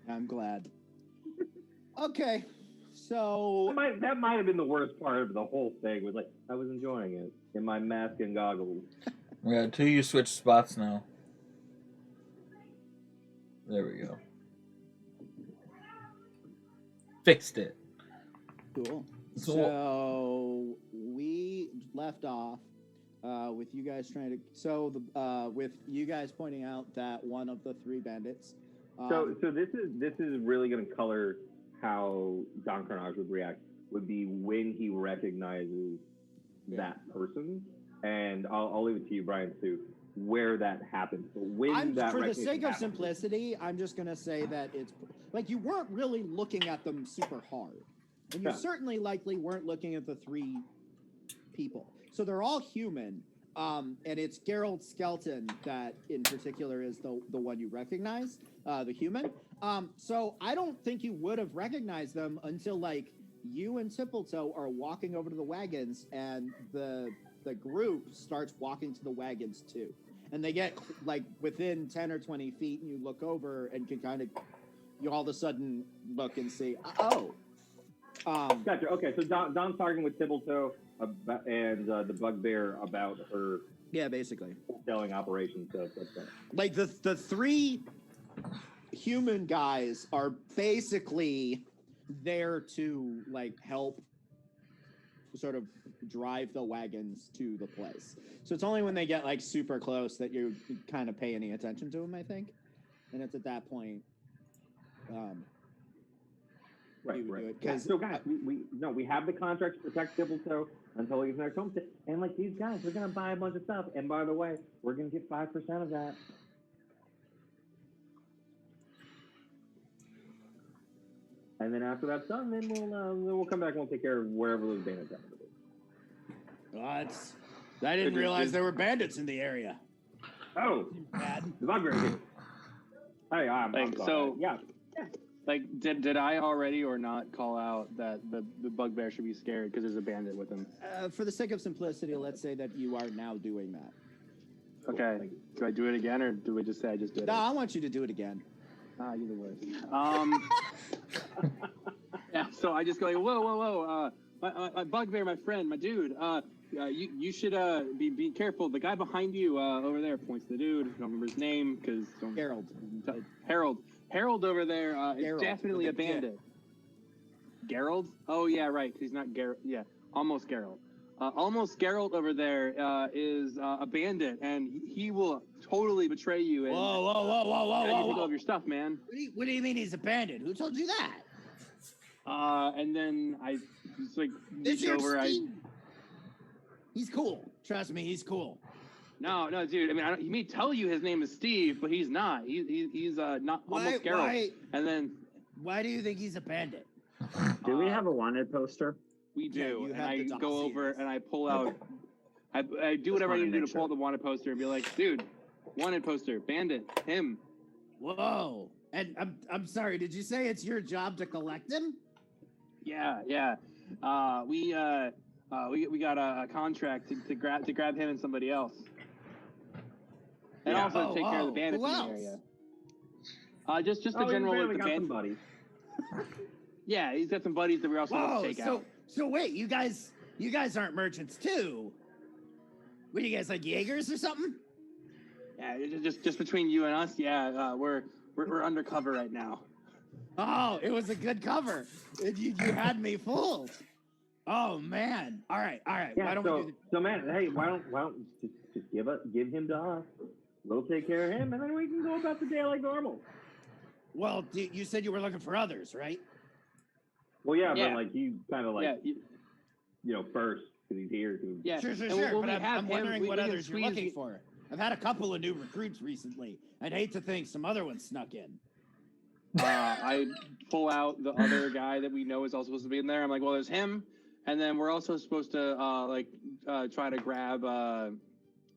I'm glad. Okay, so That might have been the worst part of the whole thing. Was like I was enjoying it in my mask and goggles. Yeah, two you switch spots now. There we go. Fixed it. cool. So we left off with you guys trying to. So with you guys pointing out that one of the three bandits. So this is really going to color how Don Karnage would react. Would be when he recognizes that person, and I'll leave it to you, Brian, too, where that happens. So when that for the sake of simplicity, I'm just going to say that it's like you weren't really looking at them super hard, and you certainly likely weren't looking at the three people. So they're all human, and it's Geralt Skelton that, in particular, is the one you recognize, the human. So I don't think you would have recognized them until like you and Tippletoe are walking over to the wagons, and the group starts walking to the wagons too. And they get like within 10 or 20 feet, and you look over and can kind of, you all of a sudden look and see, Gotcha. Okay, so Don's talking with Tippletoe and the bugbear about her. Yeah, basically. Selling operations. So like the three human guys are basically there to like help sort of drive the wagons to the place. So it's only when they get like super close that you kind of pay any attention to them, I think. And it's at that point. Right. Yeah, so guys, we have the contract to protect Tippletoe until he gets next homestead. And like these guys, we're gonna buy a bunch of stuff. And by the way, we're gonna get 5% of that. And then after that's done, then we'll come back and we'll take care of wherever those bandits are. I didn't realize there were bandits in the area. Oh, the bugbear here. Hey, I'm so yeah. Like, did I already or not call out that the bugbear should be scared because there's a bandit with him? For the sake of simplicity, let's say that you are now doing that. Okay. Do I do it again, or do we just say I just did it? No, I want you to do it again. You're the worst. Yeah, so I just go like, whoa. My bugbear, my friend, my dude. You should be careful. The guy behind you over there points to the dude. I don't remember his name because Harold over there is definitely a bandit. Geralt? Oh yeah, right. He's not Geralt. Yeah, almost Geralt. Almost Geralt over there is a bandit, and he will totally betray you. And, whoa! You take all of your stuff, man. What do you mean he's a bandit? Who told you that? And then I just like reach over. He's cool. Trust me, he's cool. No, dude. I mean, he may tell you his name is Steve, but he's not. He's not almost Geralt. And then, why do you think he's a bandit? Do we have a wanted poster? We do. And I go over and I pull out. I do whatever I need to do to pull out the wanted poster and be like, dude, wanted poster, bandit, him. Whoa. And I'm sorry. Did you say it's your job to collect him? Yeah. We got a contract to grab him and somebody else. And also take care of the bandits in the area. Just the general like, the band buddies. Yeah, he's got some buddies that we're also going to take out. So wait, you guys aren't merchants too? What are you guys, like Jaegers or something? Yeah, just between you and us. Yeah, we're undercover right now. Oh, it was a good cover. You had me fooled. Oh man! All right. Yeah, so man, hey, why don't just give him to us? We'll take care of him, and then we can go about the day like normal. Well, you said you were looking for others, right? Well, yeah. But like he kind of like first because he's here. Yeah, sure. But I'm wondering what others you're looking for. I've had a couple of new recruits recently. I'd hate to think some other ones snuck in. I pull out the other guy that we know is also supposed to be in there. I'm like, well, there's him, and then we're also supposed to try to grab,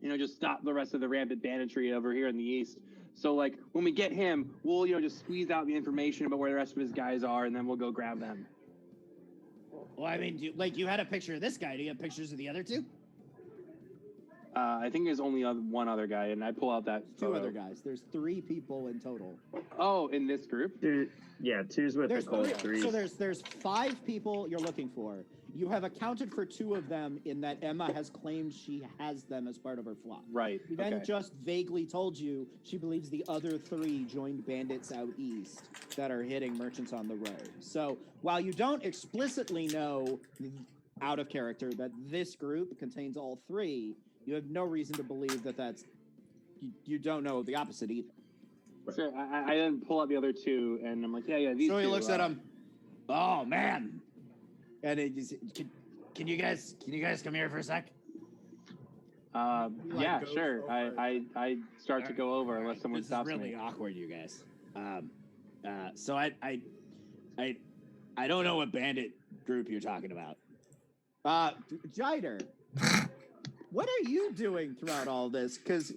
just stop the rest of the rampant banditry over here in the east. So like when we get him, we'll just squeeze out the information about where the rest of his guys are, and then we'll go grab them. Well, I mean, you had a picture of this guy. Do you have pictures of the other two? I think there's only one other guy, and I pull out that Two photo. other guys. There's 3 people in total. Oh, in this group? Yeah, 2's with There's the cold, 3. 3's. So there's 5 people you're looking for. You have accounted for 2 of them in that Emma has claimed she has them as part of her flock. Right. We then Okay. just vaguely told you she believes the other 3 joined bandits out east that are hitting merchants on the road. So while you don't explicitly know out of character that this group contains all 3, you have no reason to believe that that's you don't know the opposite either. Sure. I then pull out the other 2, and I'm like, yeah, these So he two, looks at him. Oh man! And can you guys come here for a sec? Yeah, sure. I start to go over unless someone This stops is really me. awkward, you guys. So I don't know what bandit group you're talking about. Jider, what are you doing throughout all this? Because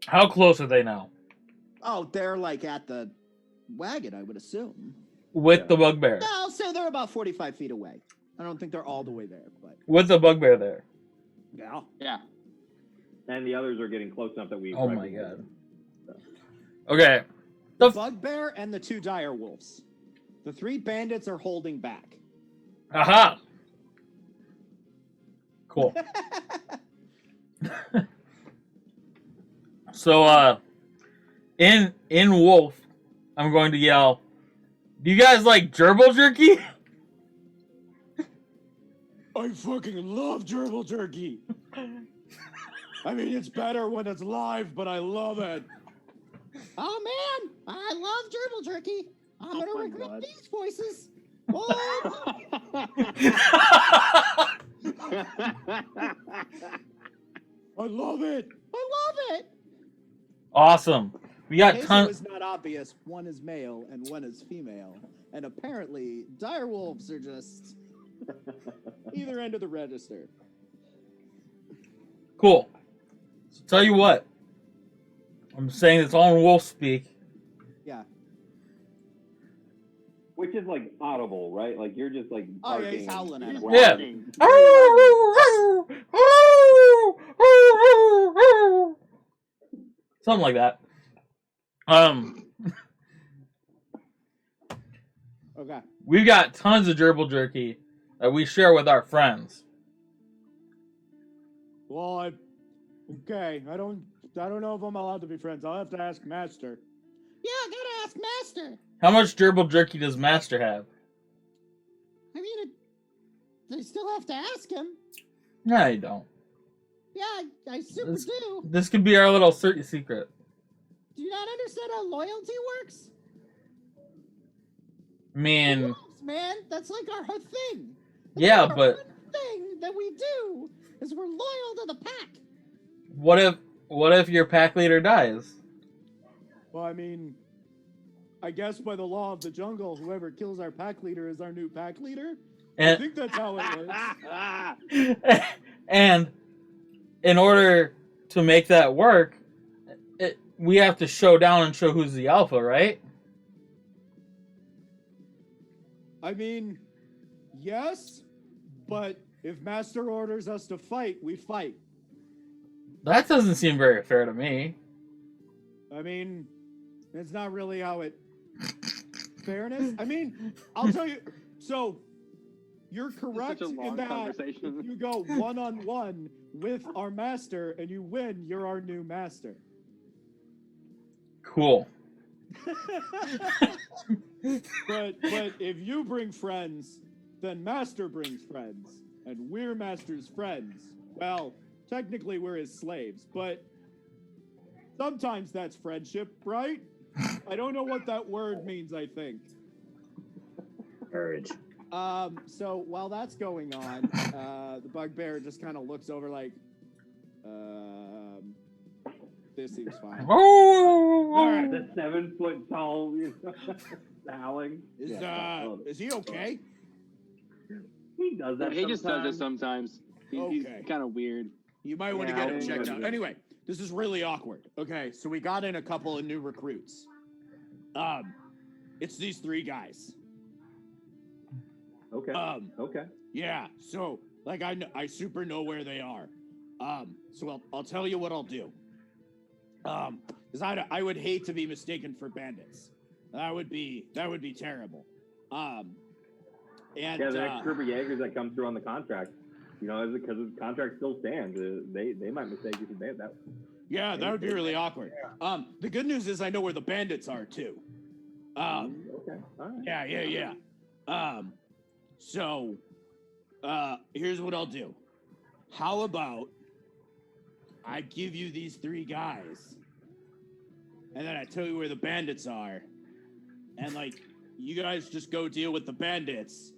How close are they now? they're like at the wagon, I would assume. With the bugbear. No, I'll say they're about 45 feet away. I don't think they're all the way there, but With the bugbear there. yeah. Yeah. And the others are getting close enough that we. Oh my god. Okay. The bugbear and the 2 dire wolves. The 3 bandits are holding back. Aha! Cool. So, in Wolf, I'm going to yell, do you guys like gerbil jerky? I fucking love gerbil jerky. I mean, it's better when it's live, but I love it. Oh man, I love gerbil jerky. I'm gonna my regret God. these voices. Oh, I love it. I love it. Awesome. We got In case it tons. was not obvious, one is male and one is female, and apparently dire wolves are just either end of the register. Cool. So tell you what. I'm saying it's all in wolf speak. Yeah. Which is like audible, right? Like you're just like. Oh, yeah, barking he's howling at and him. growling. Something like that. Okay. We've got tons of gerbil jerky that we share with our friends. Well, okay. I don't know if I'm allowed to be friends. I'll have to ask Master. Yeah, I gotta ask Master. How much gerbil jerky does Master have? I mean, they still have to ask him. No, you don't. Yeah, I super This- do. This could be our little secret. Do you not understand how loyalty works? Man, Wolves, man, that's like our whole thing. yeah, Our but one thing that we do is we're loyal to the pack. what if your pack leader dies? Well, I mean, I guess by the law of the jungle, whoever kills our pack leader is our new pack leader. I And think that's how it works. and in order to make that work, we have to show down and show who's the alpha, right? I mean, yes, but if Master orders us to fight, we fight. That doesn't seem very fair to me. I mean, it's not really how it... Fairness? I mean, I'll tell you... So, you're correct Such a in long that conversation. if you go one-on-one with our Master and you win, you're our new Master. Cool. But if you bring friends, then Master brings friends, and we're Master's friends. Well, technically we're his slaves, but sometimes that's friendship, right? I don't know what that word means, I think. Courage. So while that's going on, the bugbear just kind of looks over like, this seems fine. Oh, The 7 foot tall howling. Is he okay? He does that. He just does it sometimes. sometimes. He's Okay. kind of weird. You might want to Yeah, get him I'll checked do out. it. Anyway, this is really awkward. Okay, so we got in a couple of new recruits. It's these 3 guys. Okay. Okay. Yeah, so like I super know where they are. So I'll tell you what I'll do. Because I would hate to be mistaken for bandits. That would be terrible. And Yeah, the next group of Jaegers that come through on the contract, because the contract still stands, they might mistake you for bandits. Yeah, that would be really awkward. The good news is I know where the bandits are too. Okay. All right. Yeah. So, here's what I'll do. How about I give you these 3 guys, and then I tell you where the bandits are, and you guys just go deal with the bandits,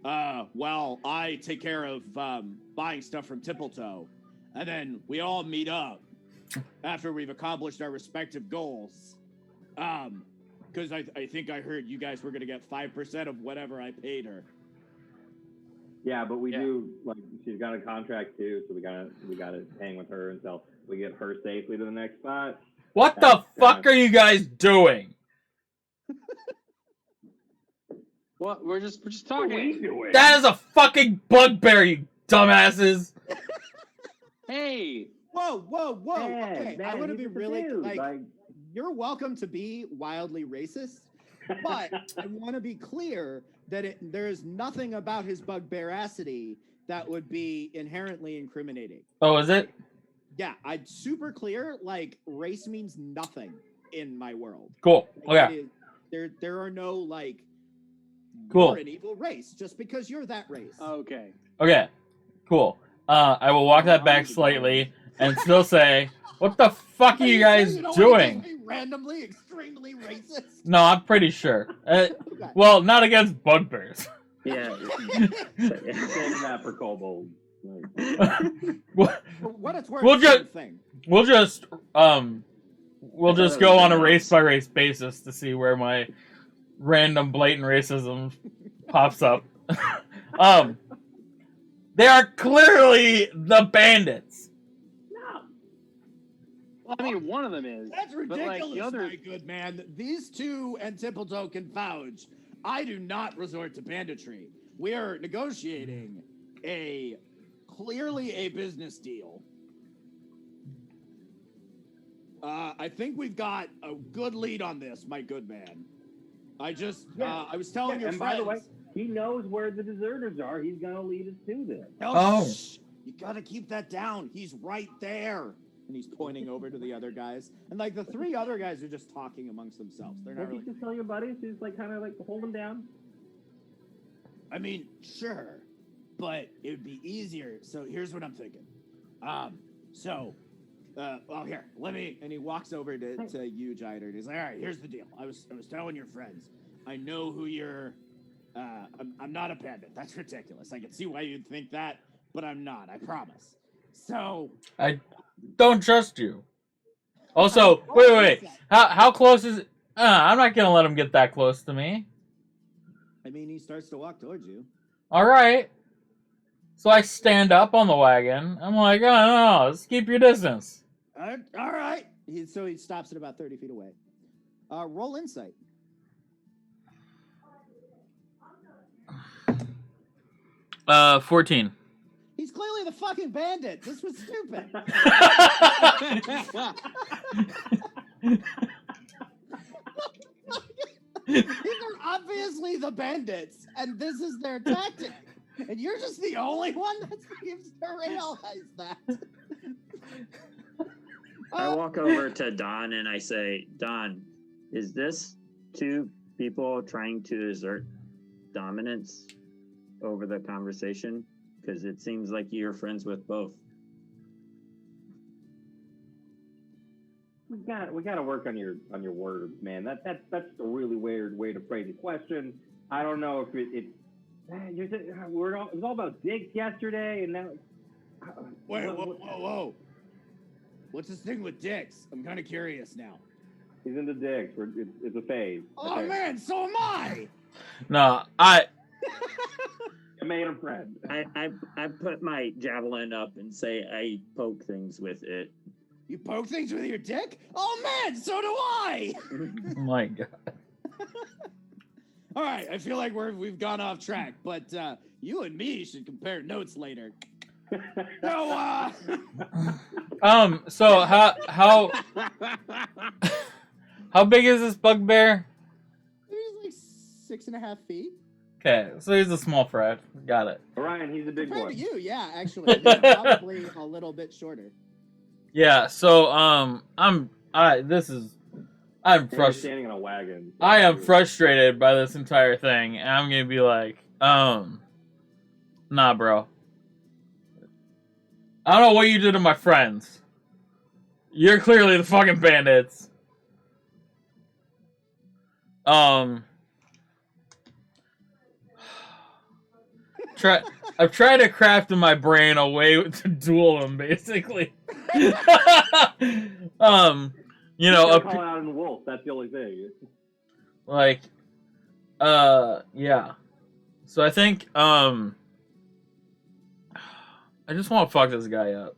while I take care of buying stuff from Tippletoe, and then we all meet up after we've accomplished our respective goals. Because I think I heard you guys were gonna get 5% of whatever I paid her. Yeah, but we do she's got a contract too, so we gotta hang with her until we get her safely to the next spot. What the fuck are you guys doing? What? We're just talking. What are you doing? That is a fucking bugbear, you dumbasses. Hey. Whoa! Man, Okay, I want to be really you're welcome to be wildly racist, but I want to be clear that there's nothing about his bugbearacity that would be inherently incriminating. Oh, is it? Yeah, I'm super clear. Race means nothing in my world. Cool. Okay. There are no Cool. You're an evil race just because you're that race. Okay. Okay. Cool. I will walk that back slightly and still say, what the fuck are you guys doing? Randomly, extremely racist. No, I'm pretty sure. Well, not against bugbears. Yeah. Saving that for kobolds. For what it's worth, We'll just go on a race by race basis to see where my random blatant racism pops up. They are clearly the bandits. Well, I mean, one of them is. That's ridiculous, but the other... my good man. These 2 and Tippletoe can vouch. I do not resort to banditry. We are negotiating clearly a business deal. I think we've got a good lead on this, my good man. I was telling your and friends. by the way, he knows where the deserters are. He's gonna lead us to them. Oh. Shh. You gotta keep that down. He's right there. And he's pointing over to the other guys. And the 3 other guys are just talking amongst themselves. They're not Won't you just tell your buddies? Just kind of hold them down. I mean, sure. But it would be easier. So here's what I'm thinking. Here, let me. And he walks over to you, Jider. And he's like, all right, here's the deal. I was telling your friends. I know who you're. I'm not a bandit. That's ridiculous. I can see why you'd think that, but I'm not. I promise. So I don't trust you. Also, wait. How close is it? I'm not gonna let him get that close to me. I mean, he starts to walk towards you. All right. So I stand up on the wagon. I'm like, oh, no, let's keep your distance. All right. So he stops at about 30 feet away. Roll insight. 14. He's clearly the fucking bandit. This was stupid. These are obviously the bandits, and this is their tactic. And you're just the only one that seems to realize that. I walk over to Don and I say, Don, is this 2 people trying to assert dominance over the conversation? Because it seems like you're friends with both. We got to work on your words, man. That's a really weird way to phrase the question. I don't know if it was all about dicks yesterday, and now. Wait, whoa! What's this thing with dicks? I'm kind of curious now. He's into dicks. It's a phase. Oh man, so am I. No, I made a friend. I put my javelin up and say I poke things with it. You poke things with your dick? Oh man, so do I. oh my god. All right, I feel like we've gone off track, but you and me should compare notes later. No. So how how big is this bugbear? He's like 6.5 feet. Okay, so he's a small fry. Got it. Orion, he's a big Compared boy. to you, yeah, actually, he's probably a little bit shorter. Yeah. So I'm And he's frustrated. standing in a wagon. I am frustrated by this entire thing, and I'm gonna be like, nah, bro. I don't know what you did to my friends. You're clearly the fucking bandits. I've tried to craft in my brain a way to duel them, basically. You know, call out in the wolf. That's the only thing. like, yeah. So I think, I just want to fuck this guy up.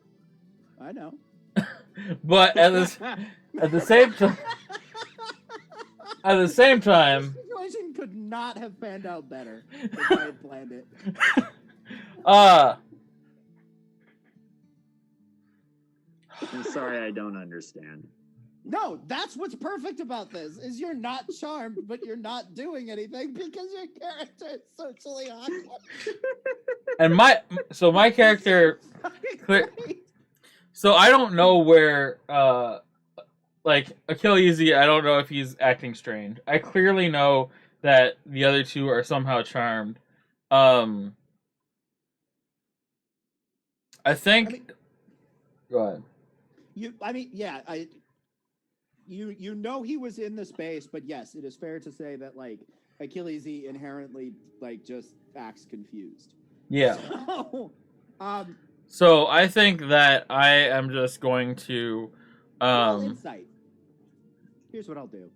I know. But at the same time, This situation could not have panned out better if I had planned it. I'm sorry, I don't understand. No, that's what's perfect about this, is you're not charmed, but you're not doing anything because your character is socially awkward. and my character, so I don't know where, like, Achilles, I don't know if he's acting strange. I clearly know that the other two are somehow charmed. I think... Go ahead. You know he was in the space, but yes, it is fair to say that, like, Achilles inherently, like, just acts confused. Yeah. So, So I think that I am just going to... roll insight. Here's what I'll do.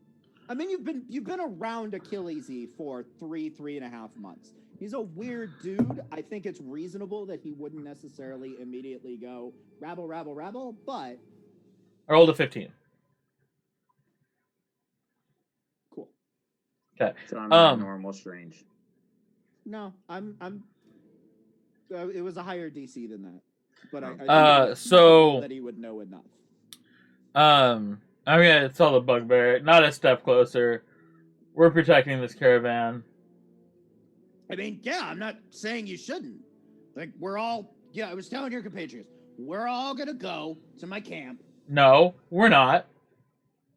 I mean, you've been around Achilles for 3.5 months. He's a weird dude. I think it's reasonable that he wouldn't necessarily immediately go rabble, but I rolled a 15. cool. Okay. So I'm not normal strange. No, I'm. It was a higher DC than that, but I think so that he would know enough. I'm gonna tell the bugbear, not a step closer. We're protecting this caravan. I mean, yeah, I'm not saying you shouldn't. Like, we're all. Yeah, I was telling your compatriots, we're all gonna go to my camp. No, we're not.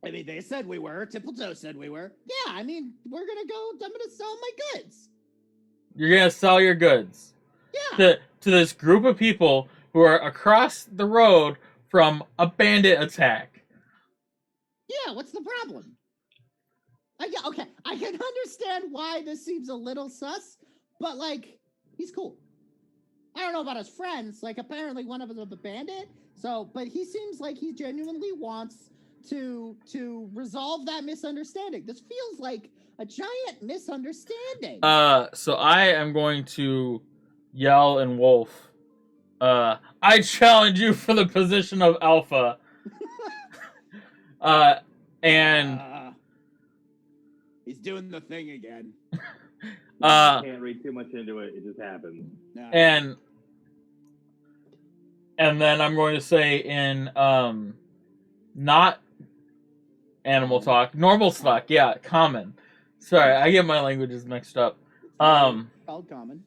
I mean, they said we were. Tippletoe said we were. Yeah, I mean, we're gonna go. I'm gonna sell my goods. You're gonna sell your goods. Yeah. To this group of people who are across the road from a bandit attack. Yeah, what's the problem? Okay, I can understand why this seems a little sus, but, like, he's cool. I don't know about his friends. Like, apparently one of them is a bandit. So, but he seems like he genuinely wants to resolve that misunderstanding. This feels like a giant misunderstanding. So I am going to yell in wolf. I challenge you for the position of alpha. And he's doing the thing again. Can't read too much into it. It just happens. No. And then I'm going to say in not animal talk, normal talk, yeah, common. Sorry, I get my languages mixed up. Called common.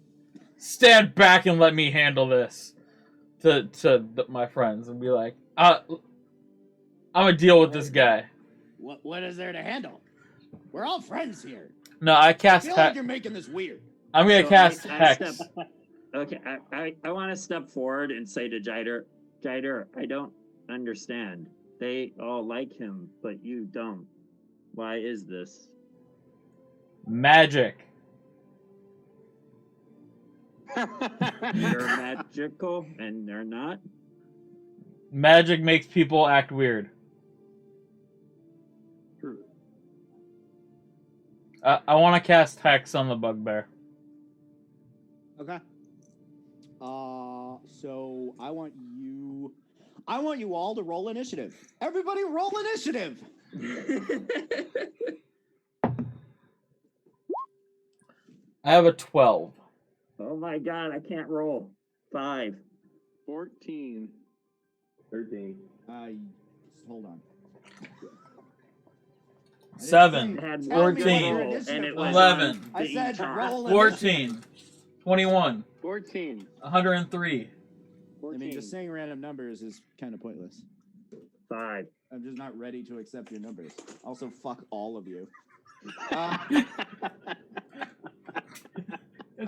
Stand back and let me handle this to my friends and be like, I'm gonna deal with this guy. What is there to handle? We're all friends here. No, I cast I feel like you're making this weird. I'm gonna cast I Hex. I want to step forward and say to Jider, I don't understand. They all like him, but you don't. Why is this? Magic. You're magical and they're not? Magic makes people act weird. True. I want to cast Hex on the bugbear. Okay. So I want you all to roll initiative. Everybody roll initiative. I have a 12. Oh my god, I can't roll. 5. 14. 13. Hold on. 7, It had Tell one me good what your roll, initiative and it was. was 11. on I the said top. roll 14, 21, 14. 103. 14. I mean, just saying random numbers is kind of pointless. 5. I'm just not ready to accept your numbers. Also, fuck all of you.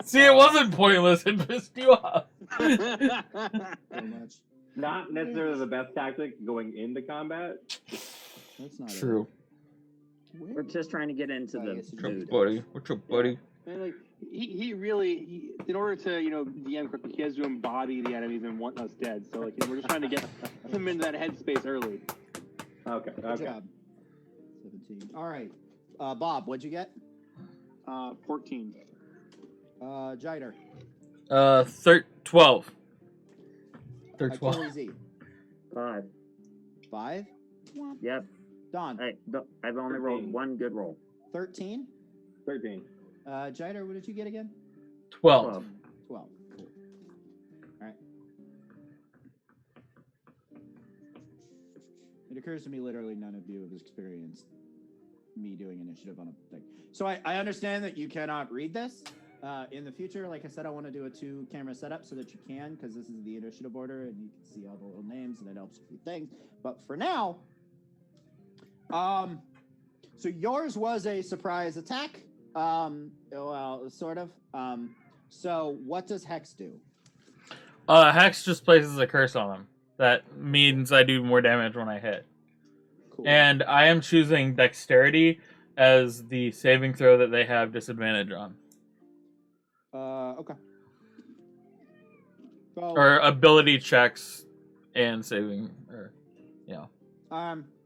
See, it wasn't pointless. It pissed you off. So much. Not necessarily the best tactic going into combat. That's not True. We're just trying to get into the What's What's up, food. buddy? What's up, buddy? And like he really, in order to DM quickly, he has to embody the enemies and want us dead. So like we're just trying to get him into that headspace early. Okay. Good Okay. job. 17. All right. Bob, what'd you get? 14. Jider. 12. 12. Achilles Z. 5. 5. Yep. Don. I've only rolled 13. one good roll. 13. 13. Jider, what did you get again? 12. 12. Cool. All right. It occurs to me literally none of you have experienced me doing initiative on a thing. So I understand that you cannot read this. In the future, like I said, I want to do a 2-camera setup so that you can, because this is the initiative order and you can see all the little names and it helps with things. But for now, so yours was a surprise attack. Well, sort of. So what does Hex do? Hex just places a curse on them. That means I do more damage when I hit. Cool. And I am choosing Dexterity as the saving throw that they have disadvantage on. Okay. So, Or ability checks and saving. Or,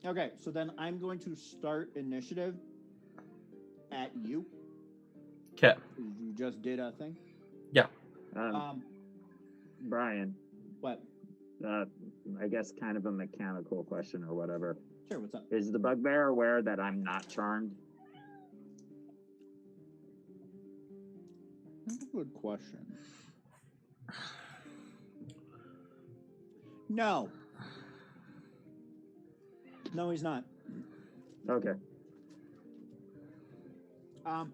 okay, so then I'm going to start initiative at you. Okay. You just did a thing. Brian, What? I guess kind of a mechanical question or whatever. Sure, what's up? Is the bugbear aware that I'm not charmed? That's a good question. No. No, he's not. Okay. So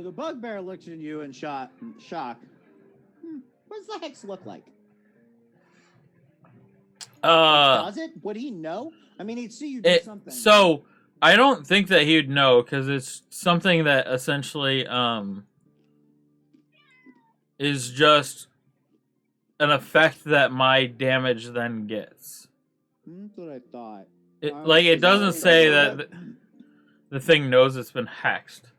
the bugbear looks at you in shock. What does the Hex look like? Does it? Would he know? I mean, he'd see you do something. So I don't think that he would know, because it's something that essentially is just an effect that my damage then gets. That's what I thought. It doesn't say that the thing knows it's been hexed. Is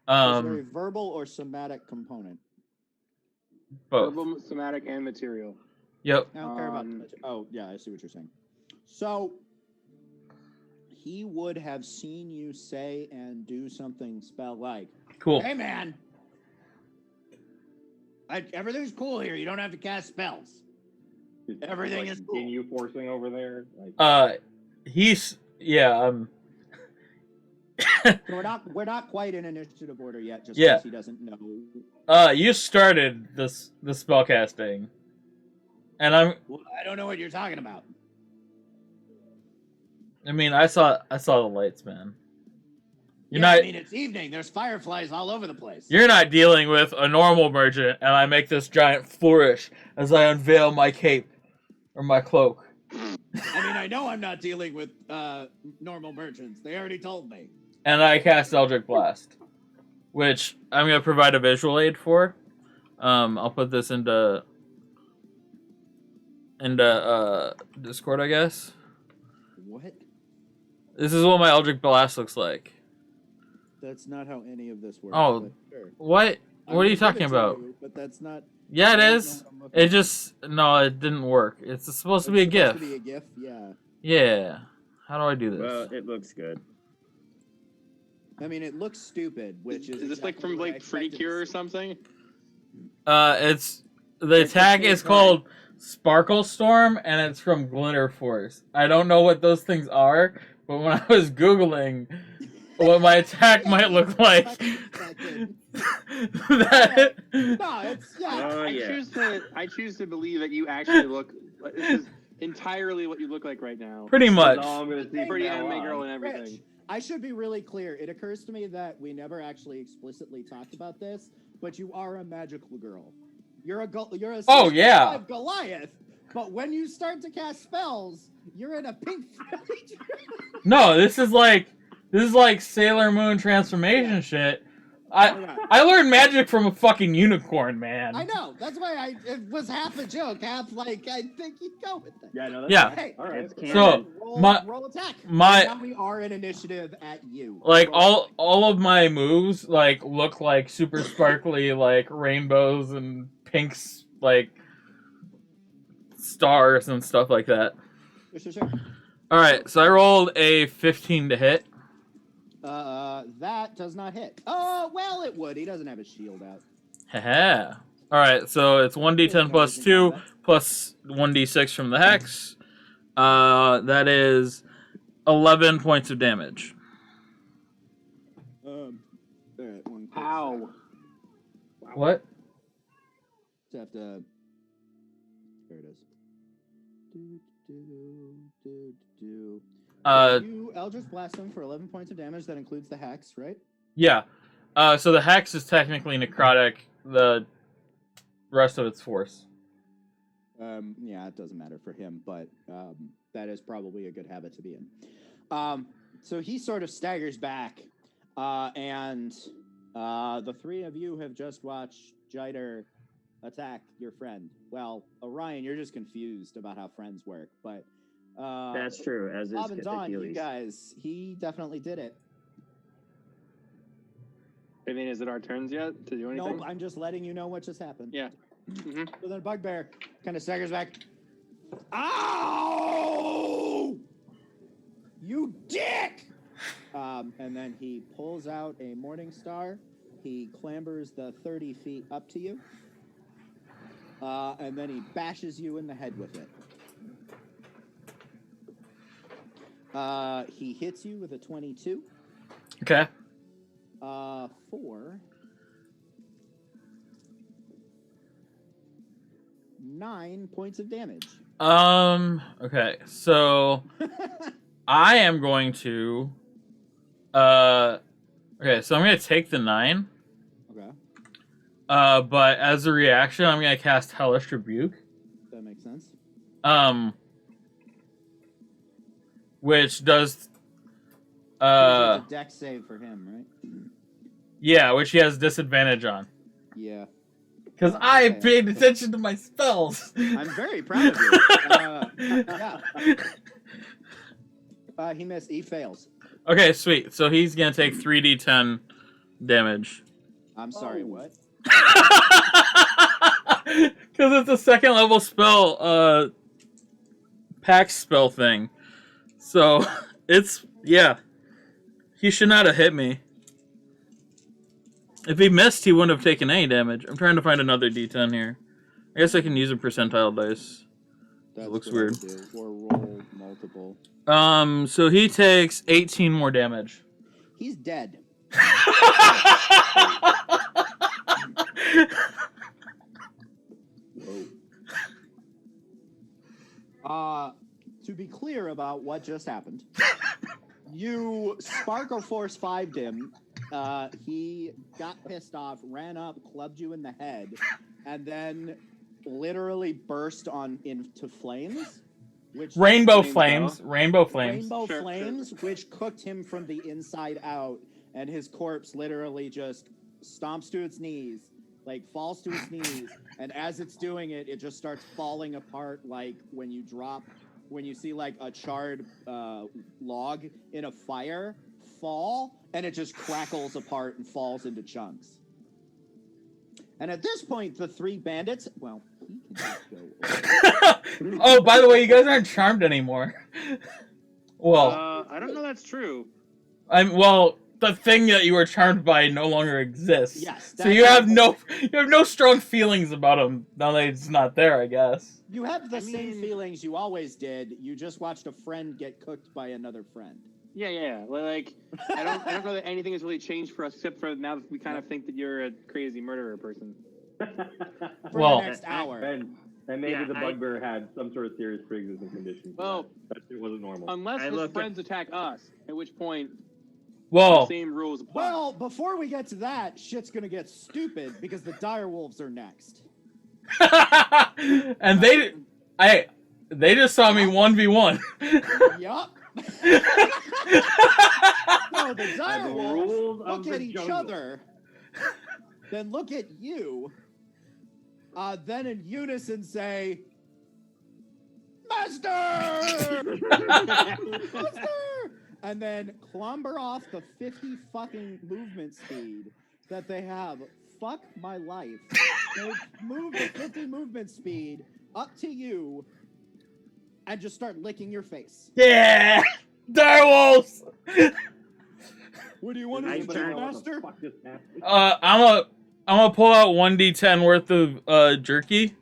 there a Um, verbal or somatic component? both. Verbal, somatic, and material. Yep. I don't care about. Oh, yeah, I see what you're saying. So he would have seen you say and do something spell like, Cool. "Hey, man, everything's cool here. You don't have to cast spells. Everything is cool." Continue forcing over there. Like, So we're not quite in initiative order yet, just Yeah. because he doesn't know. You started the spell casting, and Well, I don't know what you're talking about. I mean, I saw the lights, man. I mean, it's evening. There's fireflies all over the place. You're not dealing with a normal merchant, and I make this giant flourish as I unveil my cape or my cloak. I mean, I know I'm not dealing with normal merchants. They already told me. And I cast Eldritch Blast, which I'm going to provide a visual aid for. I'll put this into Discord, I guess. What? This is what my Eldritch Blast looks like. That's not how any of this works. Oh, but sure. What? I'm What are you gonna talking give it to about? you, but that's not. Yeah, it I don't is. know what I'm looking It just it didn't work. It's supposed to be a It's GIF. supposed to be a GIF, yeah. Yeah. How do I do this? Well, it looks good. I mean, it looks stupid, which is. Is this like exactly from what I like Pretty expected Cure to or see. something? It's the It's attack the is same called Sparkle Storm, and it's from Glitter Force. I don't know what those things are, but when I was googling, what my attack might look like. That... No, it's Oh, I yeah. choose to believe that you actually look. This is entirely what you look like right now. Pretty much. That's all I'm gonna see from Pretty now anime on. girl and Rich, everything. I should be really clear. It occurs to me that we never actually explicitly talked about this, but you are a magical girl. You're a Oh, yeah. 65 Goliath, but when you start to cast spells, you're in a pink fairy dress. No, this is like Sailor Moon transformation shit. I learned magic from a fucking unicorn, man. I know. That's why it was half a joke, half like I think you'd go with it. Yeah, no, that's Yeah. fine. Hey, All right. It's canon. So roll attack. my- Now we are in initiative at you. like Roll. all of my moves like look like super sparkly like rainbows and pinks like stars and stuff like that. Sure. All right, so I rolled a 15 to hit. That does not hit. Oh, well, it would. He doesn't have his shield out. Haha. All right, so it's 1d10 plus 2 plus 1d6 from the hex. That is 11 points of damage. All right, one quick Ow. What? Just have to. There it is. You Eldritch Blast him for 11 points of damage. That includes the hex, right? Yeah. So the hex is technically necrotic. The rest of its force. Yeah, it doesn't matter for him, but that is probably a good habit to be in. So he sort of staggers back, and the three of you have just watched Jider attack your friend. Well, Orion, you're just confused about how friends work, but That's true, as is Bob and Don, you Achilles. guys, he definitely did it. I mean, is it our turns yet to do anything? Nope, I'm just letting you know what just happened. Yeah. Mm-hmm. So then Bugbear kind of staggers back. Ow! You dick! And then he pulls out a Morning Star. He clambers the 30 feet up to you. And then he bashes you in the head with it. He hits you with a 22. Okay. For 9 points of damage. Okay, so I am going to okay, so I'm gonna take the 9. Okay, But as a reaction, I'm gonna cast Hellish Rebuke. that makes sense. Which does It's a dex save for him, right? yeah, which he has disadvantage on. Yeah. Because I Okay. paid attention to my spells. I'm very proud of you. Yeah. He missed. He fails. Okay, sweet. So he's gonna take 3d10 damage. I'm sorry, what? Because it's a second level spell, pack spell thing. So it's yeah. He should not have hit me. If he missed, he wouldn't have taken any damage. I'm trying to find another d10 here. I guess I can use a percentile dice. That looks weird. Or roll multiple. So he takes 18 more damage. He's dead. To be clear about what just happened, you Sparkle Force 5'd him. He got pissed off, ran up, clubbed you in the head, and then literally burst into flames. Which Rainbow Rainbow. flames. Rainbow flames. Rainbow Sure, flames, which cooked him from the inside out, and his corpse literally just stomps to its knees, like falls to its knees, and as it's doing it, it just starts falling apart, like when you see like a charred log in a fire fall, and it just crackles apart and falls into chunks. And at this point, the three bandits, well, he can just go. Oh, by the way, you guys aren't charmed anymore. Well, I don't know that's true. the thing that you were charmed by no longer exists. Yes. So you have no strong feelings about him now that it's not there, I guess. You have the same feelings you always did. You just watched a friend get cooked by another friend. Yeah. Like, I don't know that anything has really changed for us except for now that we kind of think that you're a crazy murderer person. For Well, the next hour. and maybe Yeah, the bugbear had some sort of serious pre-existing condition. Well, that shit wasn't normal. Unless I his look at- friends attack us, at which point the Well, same rules apply. Well, before we get to that, shit's gonna get stupid because the direwolves are next. and they just saw me 1v1. Yup. No, the direwolves rules of look the at each jungle. other, then look at you, then in unison say, Master! Master! And then clomber off the 50 fucking movement speed that they have. Fuck my life. They move the 50 movement speed up to you and just start licking your face. Yeah, direwolves. What do you want I to do, turn- Master? What the fuck just happened? I'm gonna pull out 1d10 worth of jerky.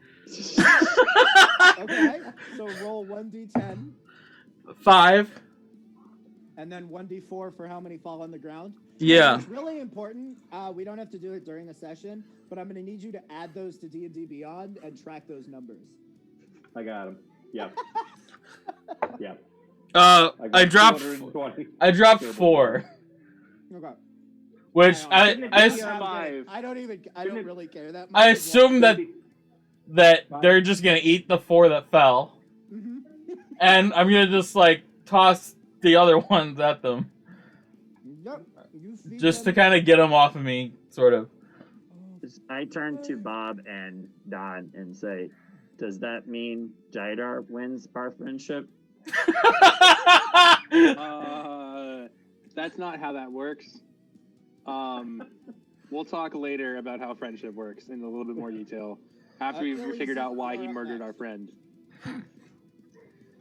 Okay, so roll 1d10 5. and then 1d4 for how many fall on the ground. Yeah. It's really important. We don't have to do it during the session, but I'm going to need you to add those to D&D Beyond and track those numbers. I got him. Yeah. Yeah. I dropped 220. 4, Okay. which I don't- I Five. I don't really care that much. I assume that they're just gonna eat the 4 that fell, Mhm. and I'm gonna just like toss the other ones at them, Yep. You feed just to them- kind of get them off of me, sort of. I turn to Bob and Don and say, "Does that mean Jider wins our friendship?" That's not how that works. We'll talk later about how friendship works in a little bit more detail after we've figured out why he murdered our friend.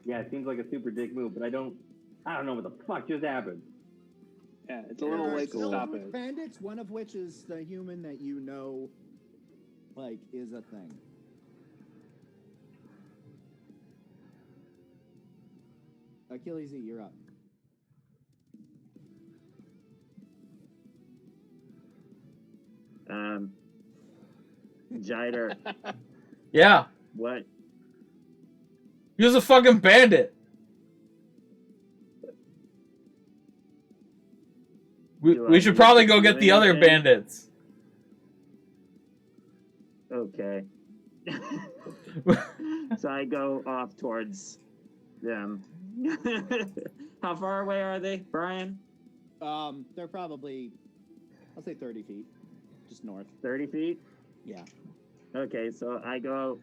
Yeah, it seems like a super dick move, but I don't know what the fuck just happened. Yeah, it's a little There are late to still stop it. bandits, one of which is the human that you know, like, is a thing. Achilles, you're up. Jider, Yeah, what? he was a fucking bandit. We should probably go get the other bandits. Okay. So I go off towards them. How far away are they, Brian? They're probably, I'll say 30 feet, just north. 30 feet? Yeah. Okay, so I go,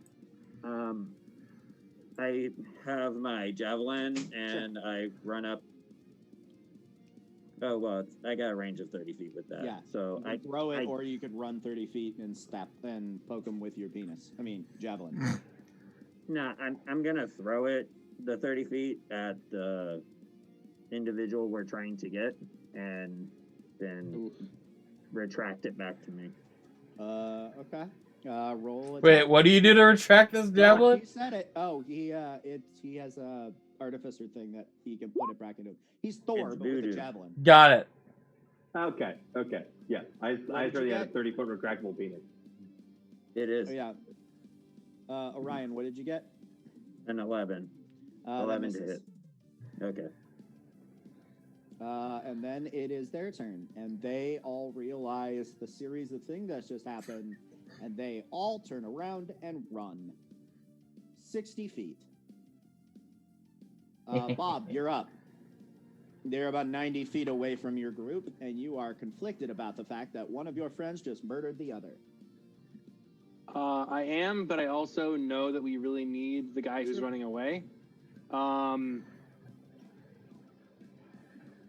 I have my javelin and I run up. Oh, well, I got a range of 30 feet with that. Yeah. So You I could throw it, I- or you could run 30 feet and step and poke them with your penis. I mean, javelin. No, I'm gonna throw it the 30 feet at the individual we're trying to get, and then retract it back to me. Okay. Roll. Wait, what do you do to retract this javelin? He said it. Oh, he has a artificer thing that he can put it back into. He's Thor, It's but with a voodoo. javelin. Got it. Okay. Yeah. I did heard he you had a get? 30-foot retractable penis. It is Oh, yeah. Orion, what did you get? an 11. That 11 to misses. hit. Okay. And then it is their turn, and they all realize the series of things that's just happened, and they all turn around and run 60 feet. Bob, you're up. They're about 90 feet away from your group, and you are conflicted about the fact that one of your friends just murdered the other. I am, but I also know that we really need the guy who's running away.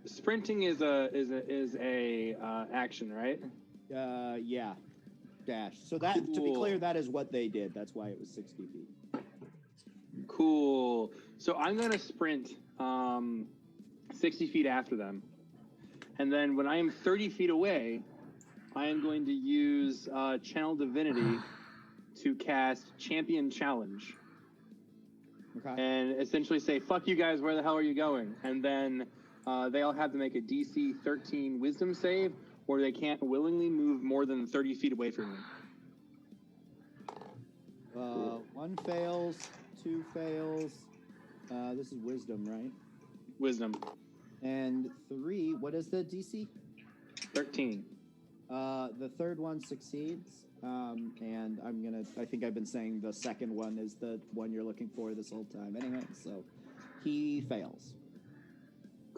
Sprinting is a action, right? Yeah. Dash. So that, to be Cool. clear, that is what they did. That's why it was 60 feet. Cool. So I'm gonna sprint 60 feet after them, and then when I am 30 feet away, I am going to use Channel Divinity to cast Champion Challenge, Okay. and essentially say, "Fuck you guys! Where the hell are you going?" And then They all have to make a DC 13 Wisdom save, or they can't willingly move more than 30 feet away from you. 1 fails, 2 fails. This is wisdom, right? Wisdom. And 3, what is the DC? 13. The third one succeeds. And I think I've been saying the second one is the one you're looking for this whole time anyway, so he fails.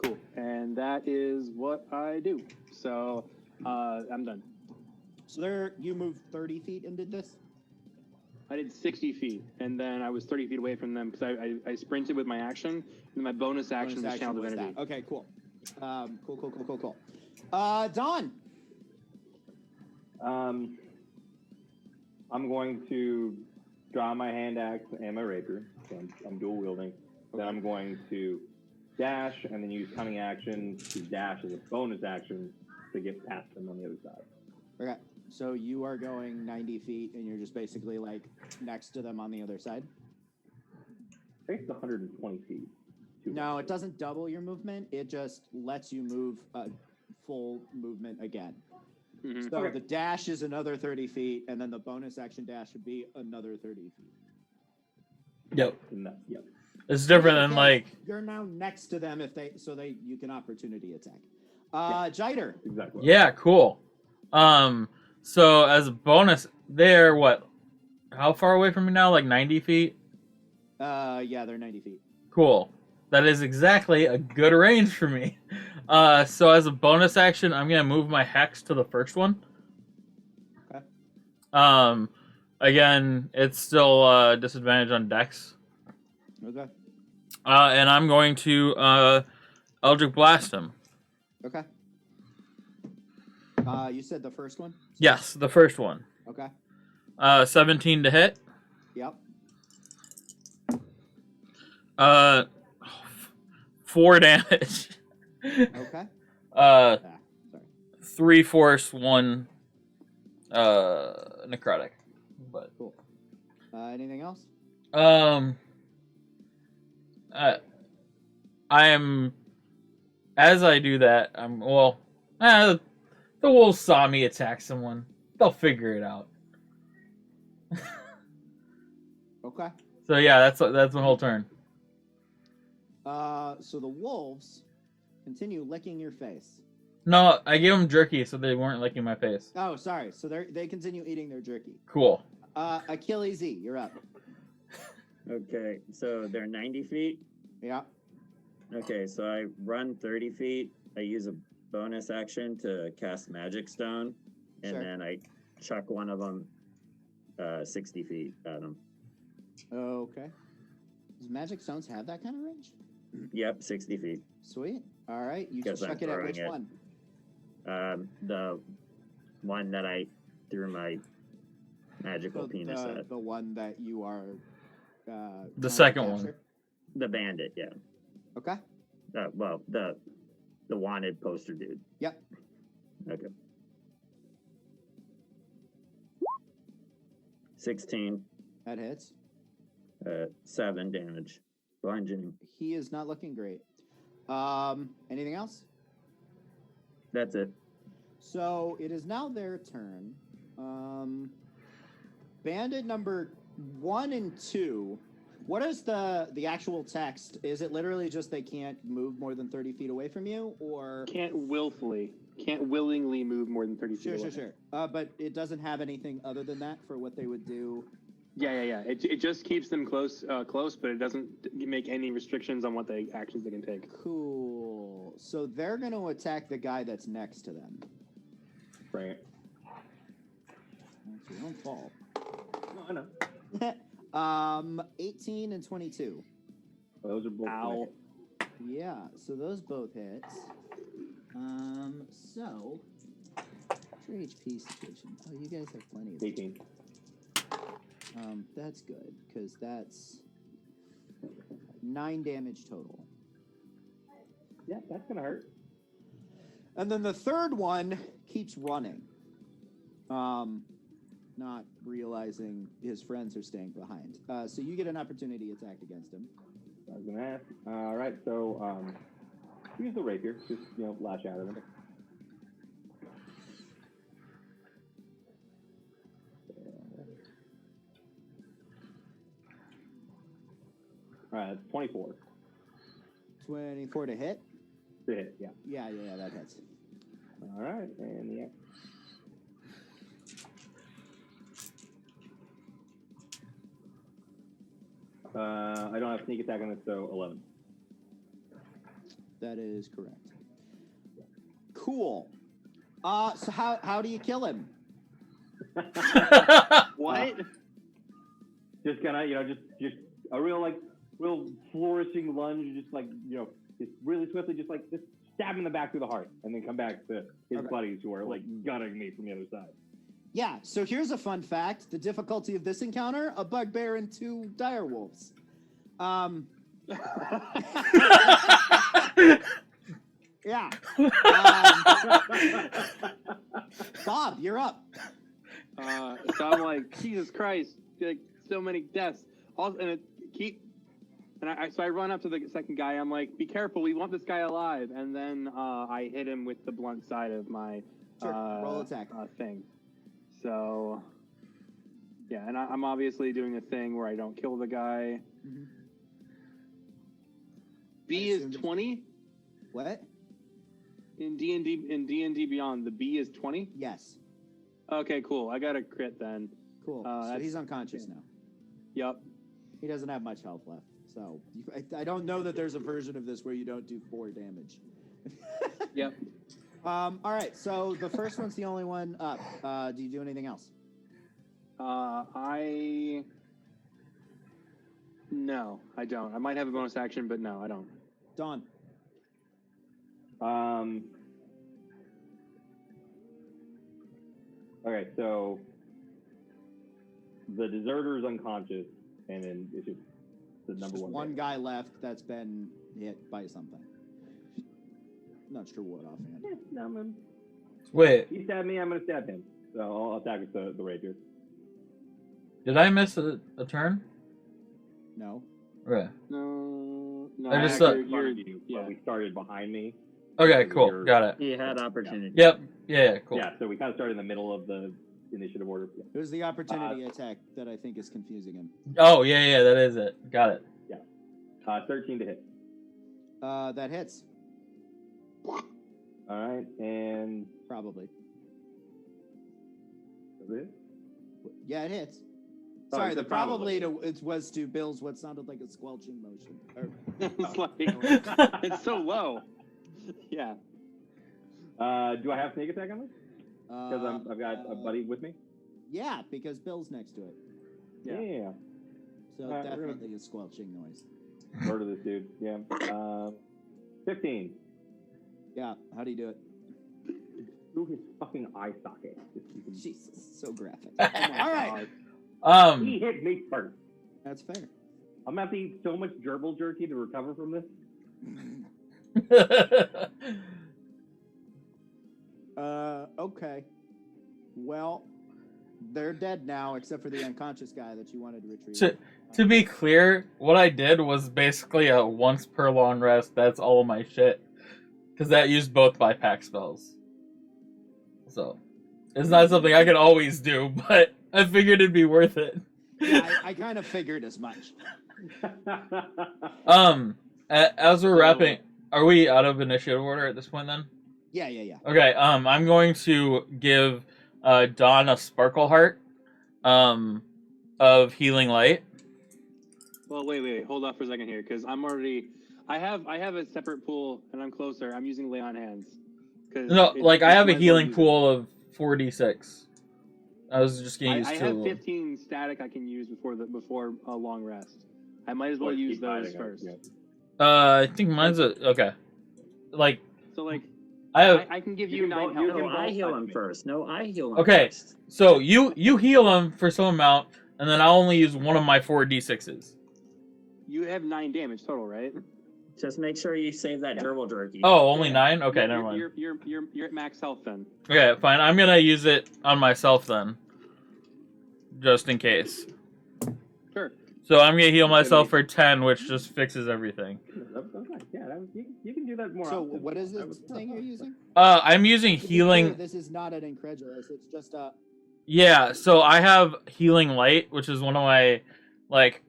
Cool. And that is what I do. So, I'm done. So there, you moved 30 feet and did this? I did 60 feet, and then I was 30 feet away from them because I sprinted with my action, and my bonus action was Channel of was Energy. that. Okay, cool. Cool. Don! I'm going to draw my hand axe and my rapier. So I'm dual wielding. Then I'm going to dash and then use cunning action to dash as a bonus action to get past them on the other side. Okay, so you are going 90 feet and you're just basically like next to them on the other side? I think it's 120 feet. No, it doesn't double your movement. It just lets you move full movement again. Mm-hmm. So the dash is another 30 feet, and then the bonus action dash would be another 30 feet. Yep. Yep. It's different than like you're now next to them you can opportunity attack. Jider. Exactly. yeah, cool. So as a bonus, they're what? How far away from me now? Like 90 feet? Yeah, they're 90 feet. Cool. That is exactly a good range for me. So as a bonus action, I'm gonna move my hex to the first one. Okay. Again, it's still disadvantage on dex. Okay. And I'm going to Eldritch Blast him. Okay. You said the first one? Yes, the first one. Okay. 17 to hit. Yep. 4 damage. Okay. Sorry. Sorry. 3 force, 1 necrotic. But Cool. Anything else? I am, as I do that, the wolves saw me attack someone. They'll figure it out. Okay. So yeah, that's my whole turn. So the wolves continue licking your face. No, I gave them jerky, so they weren't licking my face. Oh, sorry. So they continue eating their jerky. Cool. Achilles Z, you're up. Okay, so they're 90 feet. Yeah. Okay, so I run 30 feet. I use a bonus action to cast Magic Stone, and Sure. then I chuck one of them 60 feet at them. Okay. Does magic stones have that kind of range? Yep, 60 feet. Sweet. All right. You Guess just I'm chuck it at throwing which it. one? The one that I threw my magical So penis at. the one that you are. The trying to second one. capture? The bandit, yeah. Okay. Well, the wanted poster dude. Yep. Okay. 16, That hits. 7 damage. Bludgeoning. He is not looking great. Anything else? That's it. So it is now their turn. Bandit number 1 and 2. What is the actual text? Is it literally just they can't move more than 30 feet away from you, or Can't willingly move more than 30 feet away. Sure. But it doesn't have anything other than that for what they would do. Yeah. It just keeps them close, but it doesn't make any restrictions on what actions they can take. Cool. So they're going to attack the guy that's next to them. Right. That's your own fault. No, I know. 18 and 22. Those are both. Ow. Yeah, so those both hits. So what's your HP situation? Oh, you guys have plenty of 18. That's good, because that's 9 damage total. Yeah, that's gonna hurt. And then the third one keeps running. Not realizing his friends are staying behind. So you get an opportunity attack against him. I was gonna ask. All right, so Use the rapier. Just lash out at him. All right, that's 24 24 to hit. to hit. Yeah. Yeah, that hits. All right, and yeah. I don't have sneak attack on it, so 11. That is correct. Cool. So how do you kill him? What? Just just a real flourishing lunge, just really swiftly, just stab him in the back through the heart, and then come back to his buddies who are gunning me from the other side. Yeah, so here's a fun fact. The difficulty of this encounter, a bugbear and 2 direwolves. Yeah. Bob, you're up. So I'm like, Jesus Christ, so many deaths. Also, and so I run up to the second guy. I'm like, be careful, we want this guy alive. And then I hit him with the blunt side of my roll attack thing. So, yeah, and I'm obviously doing a thing where I don't kill the guy. Mm-hmm. B is 20. What? In D&D Beyond, the B is 20? Yes. Okay, cool. I got a crit then. Cool. So he's unconscious now. Yep. He doesn't have much health left. So I don't know that there's a version of this where you don't do 4 damage. Yep. All right, so the first one's the only one up. Do you do anything else? No, I don't. I might have a bonus action, but no, I don't. Dawn. Okay, so the deserter is unconscious, and then it's just the number one guy left that's been hit by something. Not sure what offhand. Wait, he stabbed me, I'm going to stab him. So I'll attack with the rapier. did I miss a turn? No. Okay. No. I just thought- But we started behind me. Okay, cool. Got it. He had opportunity. Yep. Yeah, cool. Yeah, so we kind of started in the middle of the initiative order. Yeah. It was the opportunity attack that I think is confusing him. Oh, yeah, that is it. Got it. 13 to hit. That hits. All right, and Probably. is it? Yeah, it hits. Oh, Sorry, you the said probably. it was to Bill's what sounded like a squelching motion. It's like, it's so low. Yeah. Do I have sneak attack on this? Because I've got a buddy with me? Yeah, because Bill's next to it. Yeah. So All right, definitely a squelching noise. Murder this dude. Yeah. 15. Yeah, how do you do it? Through his fucking eye socket. Jesus, so graphic. Oh my All right. God. He hit me first. That's fair. I'm going to have to eat so much gerbil jerky to recover from this. Okay. Well, they're dead now, except for the unconscious guy that you wanted to retrieve. To be clear, what I did was basically a once per long rest. That's all of my shit. Because that used both bypack spells. So, it's not something I can always do, but I figured it'd be worth it. Yeah, I kind of figured as much. As we're wrapping, are we out of initiative order at this point then? Yeah. Okay, I'm going to give Dawn a sparkle heart of healing light. Well, wait. Hold off for a second here, because I have a separate pool, and I'm closer. I'm using lay on hands. No, I have a healing pool of 4d6. I was just gonna use 2. I have 15 static I can use before a long rest. I might as well use those first. I think mine's okay. So I can give you 9 health. No, I heal him first. Okay, so you heal him for some amount, and then I'll only use one of my 4d6s. You have 9 damage total, right? Just make sure you save that gerbil jerky. Oh, only 9? Okay, never mind. You're at max health then. Okay, fine. I'm gonna use it on myself then, just in case. Sure. So I'm gonna heal myself for 10, which just fixes everything. Yeah, you can do that more So often. what is this thing you're using? I'm using To be clear, healing. this is not an incredulous. It's just a. Yeah, so I have healing light, which is one of my, like,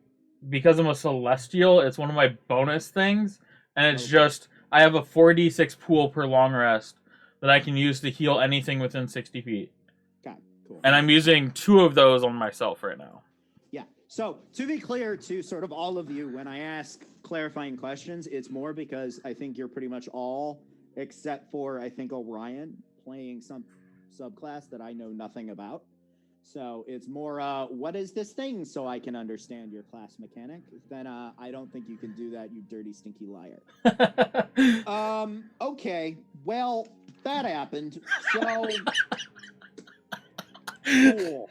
because I'm a celestial, it's one of my bonus things, and it's Okay. just I have a 4d6 pool per long rest that I can use to heal anything within 60 feet, Okay, cool. and I'm using 2 of those on myself right now. Yeah. So to be clear to sort of all of you, when I ask clarifying questions, it's more because I think you're pretty much all, except for I think Orion, playing some subclass that I know nothing about. So it's more, what is this thing, so I can understand your class mechanic. Then I don't think you can do that, you dirty, stinky liar. Okay. Well, that happened. So. Cool.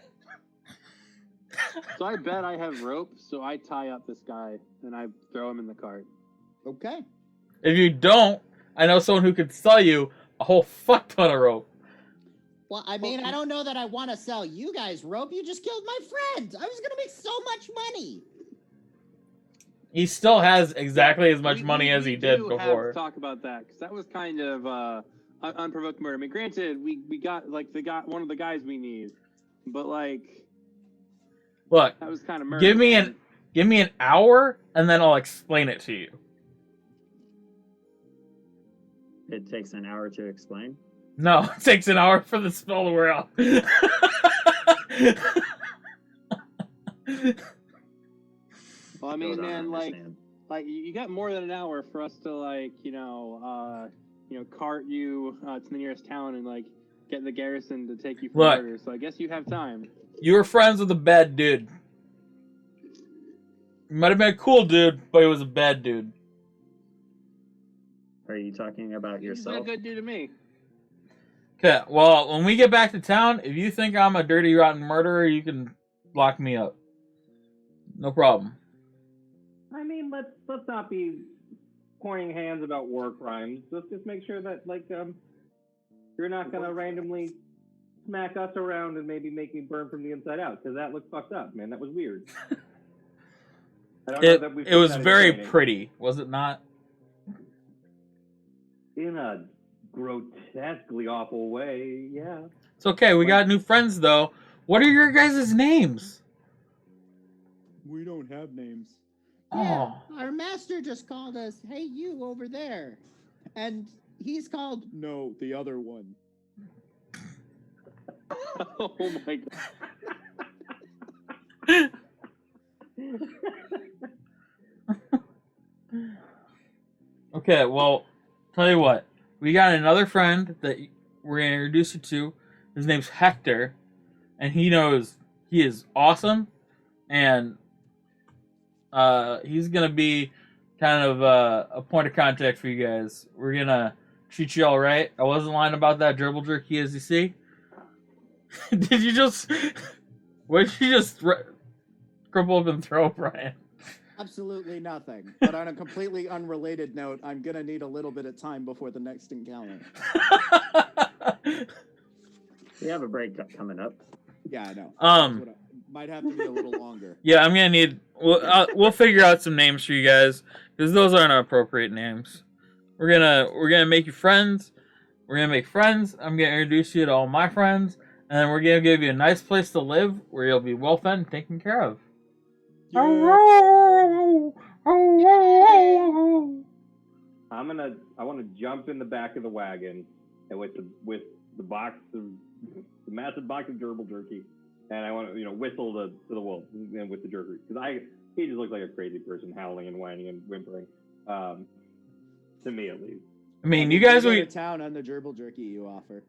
So I bet I have rope, so I tie up this guy and I throw him in the cart. Okay. If you don't, I know someone who could sell you a whole fuck ton of rope. Well, I mean, I don't know that I want to sell you guys rope. You just killed my friend. I was going to make so much money. He still has exactly as much money as he did do before. have to talk about that because that was kind of unprovoked murder. I mean, granted, we got like one of the guys we need, but like, Look, that was kind of murder. give me an hour, and then I'll explain it to you. It takes an hour to explain. No, it takes an hour for the spell to wear off. Well, I mean, Still don't man, like understand. you got more than an hour for us to like, cart you to the nearest town and like get the garrison to take you for Look. murder. So I guess you have time. You were friends with a bad dude. You might have been a cool dude, but he was a bad dude. Are you talking about He's been a yourself? good dude to me. Okay, well, when we get back to town, if you think I'm a dirty, rotten murderer, you can lock me up. No problem. I mean, let's not be pointing hands about war crimes. Let's just make sure that you're not gonna randomly smack us around and maybe make me burn from the inside out, because that looks fucked up, man. That was weird. I don't know that we've It was seen that in very training. pretty, was it not? In a grotesquely awful way, yeah. It's okay, we got new friends, though. What are your guys' names? We don't have names. Oh. Yeah, our master just called us, hey, you over there. And he's called... No, the other one. Oh my god. Okay, well, tell you what. We got another friend that we're going to introduce you to. His name's Hector. And he is awesome. And he's going to be kind of a point of contact for you guys. We're going to treat you all right. I wasn't lying about that gerbil jerky, as you see. Did you just... What did you just crumple up and throw, Brian? Absolutely nothing. But on a completely unrelated note, I'm going to need a little bit of time before the next encounter. We have a break coming up. Yeah, I know. Might have to be a little longer. Yeah, I'm gonna need. We'll figure out some names for you guys because those aren't appropriate names. We're gonna make you friends. We're gonna make friends. I'm gonna introduce you to all my friends, and then we're gonna give you a nice place to live where you'll be well fed and taken care of. Yeah. I want to jump in the back of the wagon and with the box of the massive box of gerbil jerky, and I want to whistle to the wolf and with the jerky, because he just looks like a crazy person howling and whining and whimpering, to me at least. I mean, you guys go will. to town on the gerbil jerky you offer.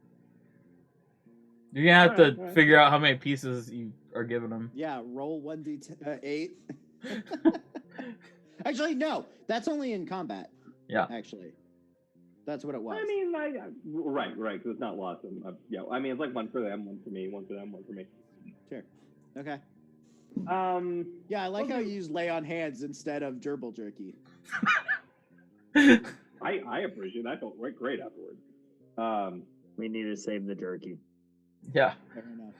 You're gonna have to Alright. figure out how many pieces you are giving them. Yeah, roll 1d8. Actually, no. That's only in combat. Yeah. Actually. That's what it was. I mean, right, because it's not lost. Yeah, I mean, it's like one for them, one for me, one for them, one for me. Sure. Okay. Yeah, I like how you use lay on hands instead of gerbil jerky. I appreciate that. I felt great afterwards. We need to save the jerky. Yeah. Fair enough.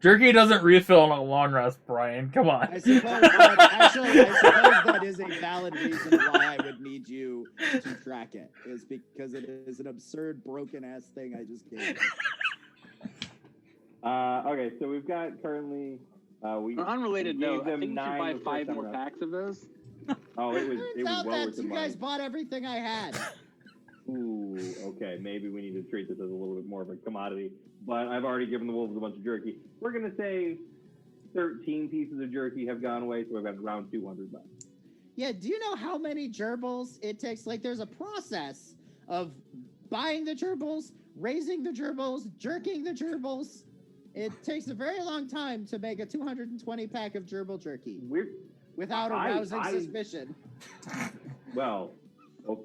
Jerky doesn't refill on a long rest, Brian. Come on. I suppose that is a valid reason why I would need you to track it, is because it is an absurd, broken-ass thing I just gave you. Okay, so we've got currently... On an unrelated we gave note, I them think we should 9 buy the first 5 time more around. packs of those. Oh, it was Turns out well that worth the you money. guys bought everything I had. Ooh, okay, maybe we need to treat this as a little bit more of a commodity. But I've already given the wolves a bunch of jerky. We're going to say 13 pieces of jerky have gone away, so we've got around 200 left. Yeah, do you know how many gerbils it takes? Like, there's a process of buying the gerbils, raising the gerbils, jerking the gerbils. It takes a very long time to make a 220 pack of gerbil jerky without arousing suspicion. Well,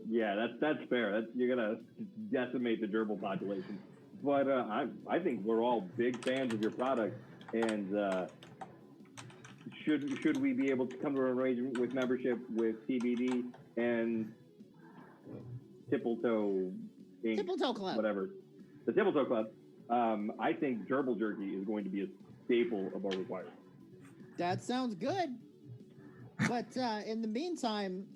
yeah, that's fair. You're gonna decimate the gerbil population. But I think we're all big fans of your product, and should we be able to come to an arrangement with membership with TBD and Tippletoe Inc., Tippletoe Club. whatever, the Tippletoe Club. I think gerbil jerky is going to be a staple of our requirements. That sounds good. But in the meantime,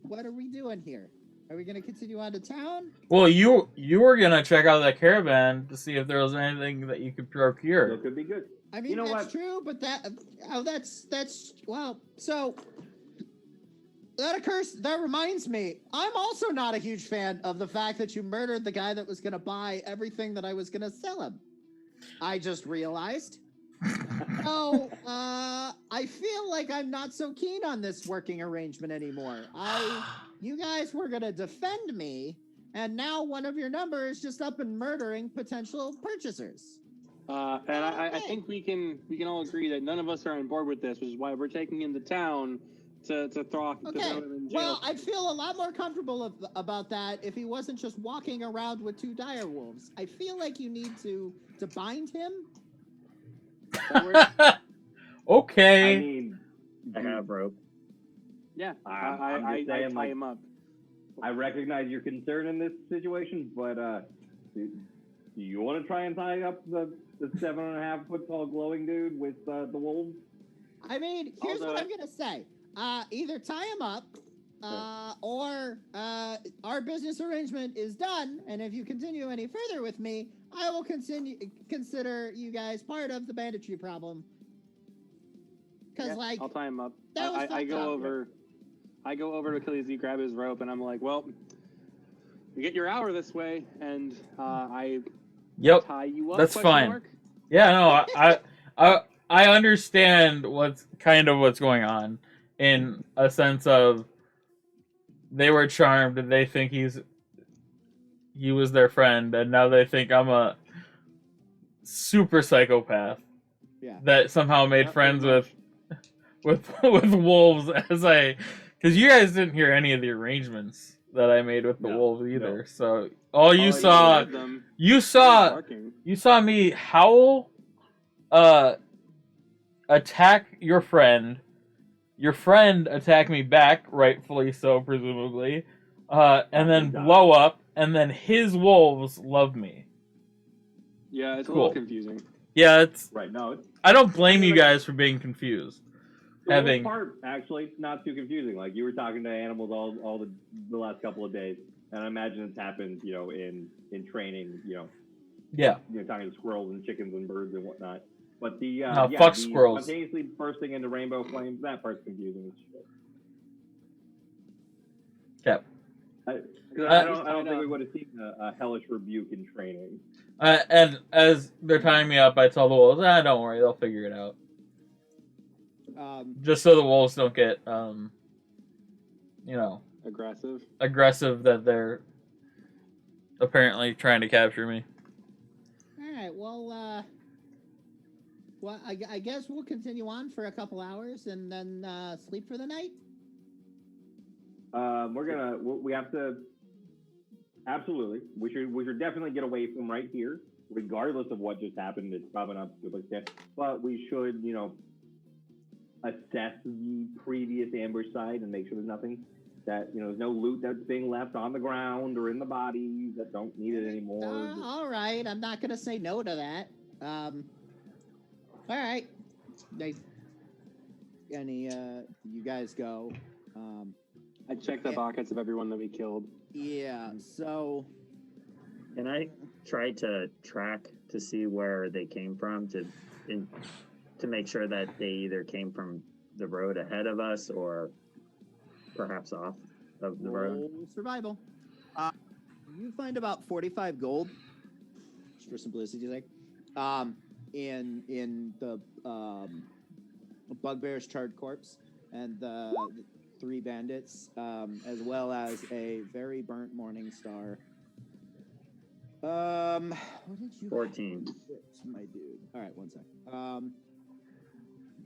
what are we doing here? Are we going to continue on to town? Well, you were gonna check out that caravan to see if there was anything that you could procure. So it could be good. I mean, You know that's what? true, but that's well. So that reminds me. I'm also not a huge fan of the fact that you murdered the guy that was going to buy everything that I was going to sell him. I just realized. So I feel like I'm not so keen on this working arrangement anymore. You guys were going to defend me, and now one of your numbers just up and murdering potential purchasers. And I think we can all agree that none of us are on board with this, which is why we're taking him to town to throw off to throw him in jail. Well, I'd feel a lot more comfortable about that if he wasn't just walking around with 2 dire wolves. I feel like you need to bind him. Okay. I mean, I have rope. Yeah, I'm I just saying, tie like, him up. I recognize your concern in this situation, but do you want to try and tie up the 7.5 foot tall glowing dude with the wolves? I mean, here's what I'm gonna say: either tie him up, or our business arrangement is done. And if you continue any further with me, I will consider you guys part of the banditry problem. Because, I'll tie him up. that was I fucked go up. over. I go over to Achilles, grab his rope, and I'm like, "Well, you get your hour this way, and I Yep. tie you up." That's question fine. mark? Yeah, no, I understand what's going on, in a sense of they were charmed and they think he was their friend, and now they think I'm a super psychopath Yeah. that somehow made Yep, friends pretty with wolves because you guys didn't hear any of the arrangements that I made with the No, wolves either. no. So all you Oh, saw heard them. you He saw was barking. you saw me howl, attack your friend attack me back, rightfully so, presumably, and then blow up, and then his wolves love me. Yeah, it's a Cool. little confusing. Yeah, Right. No, I don't blame you guys for being confused. the Having wolf part actually not too confusing. Like, you were talking to animals all the last couple of days, and I imagine it's happened, in training, yeah, talking to squirrels and chickens and birds and whatnot. But the fuck the squirrels. spontaneously bursting into rainbow flames, that part's confusing as shit. Cap. I don't think we would have seen a hellish rebuke in training. And as they're tying me up, I tell the wolves, don't worry, they'll figure it out. Just so the wolves don't get, Aggressive. that they're apparently trying to capture me. All right. Well, I guess we'll continue on for a couple hours and then sleep for the night. We have to, absolutely. We should definitely get away from right here, regardless of what just happened. It's probably not a good extent, but we should, assess the previous ambush site and make sure there's nothing that, there's no loot that's being left on the ground or in the bodies that don't need it anymore. All right. I'm not going to say no to that. All right. You guys go. I checked the pockets of everyone that we killed. Yeah. So. Can I try to track to see where they came from to make sure that they either came from the road ahead of us or perhaps off of the road? Roll survival. You find about 45 gold, just for simplicity's sake, in the Bugbear's charred corpse and the 3 bandits, as well as a very burnt morning star. What did you 14. my dude? All right, one sec.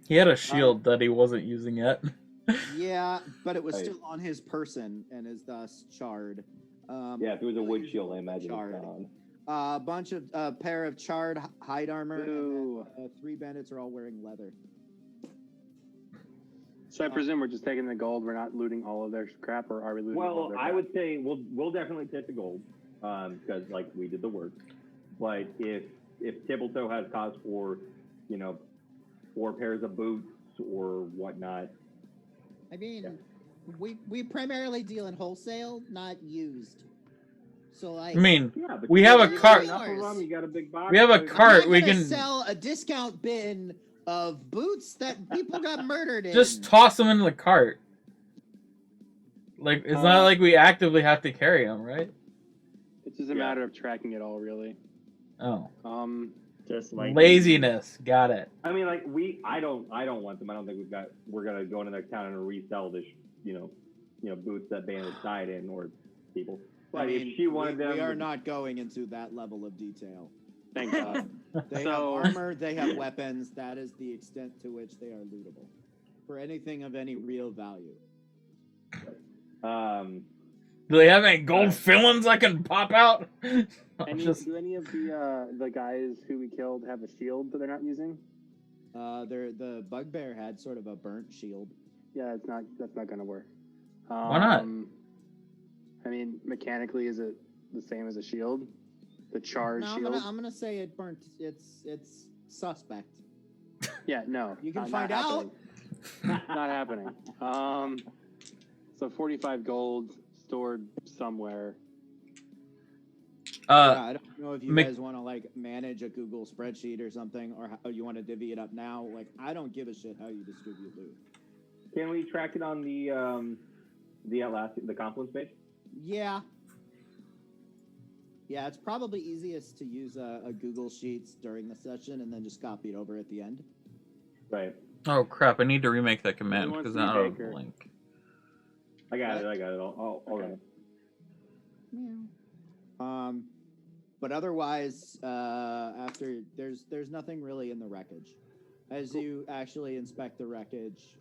He had a shield that he wasn't using yet. Yeah, but it was still on his person and is thus charred. Yeah, if it was a wood shield, I imagine charred. it's gone. A bunch of pair of charred hide armor. Ooh. And 3 bandits are all wearing leather. So I presume we're just taking the gold. We're not looting all of their crap, or are we looting all of Well, their I crap? would say we'll definitely take the gold because like we did the work. But if Tibbletoe has cause for 4 pairs of boots or whatnot, I mean, we primarily deal in wholesale, not used. So like, I mean, yeah, but we you have got- a you cart. got enough of them, you got a big box. We have a so- cart. I'm We not gonna can sell a discount bin of boots that people got murdered in. just toss them into the cart. Like, it's not like we actively have to carry them, right? It's just a matter of tracking it all, really. Oh. Just like Laziness. Got it. I mean, like I don't want them. I don't think we're gonna go into their town and resell this, boots that bandits died in or people. But I mean, if she wanted them, we are not going into that level of detail. Thank God. They So- have armor, they have weapons. That is the extent to which they are lootable. For anything of any real value. Do they have any gold fillings I can pop out? Do any of the guys who we killed have a shield that they're not using? The bugbear had sort of a burnt shield. Yeah, that's not gonna work. Why not? I mean, mechanically, is it the same as a shield? The charred No, shield? I'm gonna say it burnt. It's suspect. Yeah, no. You can not find out. happening. Not happening. So 45 gold stored somewhere. I don't know if you Mc- guys want to like manage a Google spreadsheet or something, or how you want to divvy it up now. Like, I don't give a shit how you distribute loot. can we track it on the Confluence page? Yeah. Yeah, it's probably easiest to use a Google Sheets during the session and then just copy it over at the end. Right. Oh crap! I need to remake that command wants because to be I don't have Baker? a link. I got it. I'll Okay. But otherwise, after there's nothing really in the wreckage. As you actually inspect the wreckage,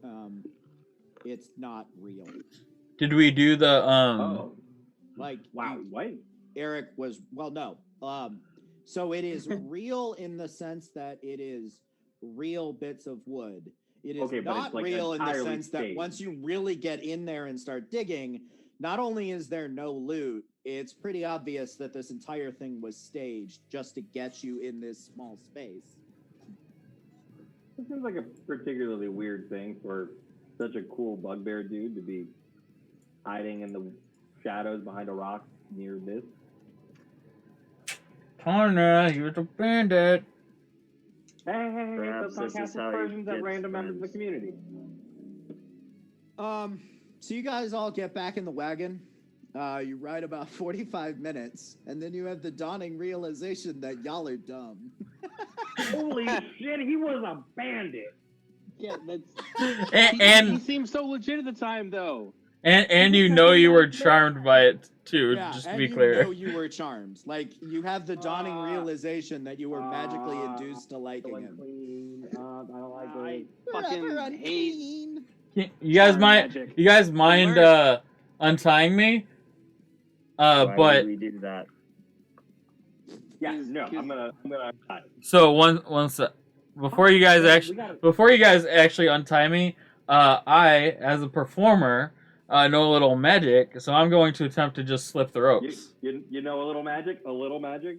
it's not real. Did we do the Oh, Like, wow. What? Eric was no. So it is real in the sense that it is real bits of wood. It is Okay, but not it's, like, real in the entirely sense that staged. once you really get in there and start digging, not only is there no loot, it's pretty obvious that this entire thing was staged just to get you in this small space. This seems like a particularly weird thing for such a cool bugbear dude to be hiding in the shadows behind a rock near this. Connor, he was a bandit. Hey, Perhaps let's this not is cast how he aspersions at gets random members of the friends. community. So you guys all get back in the wagon. You ride about 45 minutes, and then you have the dawning realization that y'all are dumb. Holy shit, he was a bandit. Yeah, that's. And He and, seemed so legit at the time, though. and you know you were charmed by it too. Yeah, just to and be you clear. know you were charmed. Like, you have the dawning realization that you were magically induced to liking him. Unclean. I don't like I it. fucking Forever hate. unclean. You guys Charm mind? magic. You guys mind untying me? Why But would we do that? Yeah, no, I'm gonna. so once before you guys actually untie me, I as a performer know a little magic, so I'm going to attempt to just slip the ropes. You know a little magic? A little magic?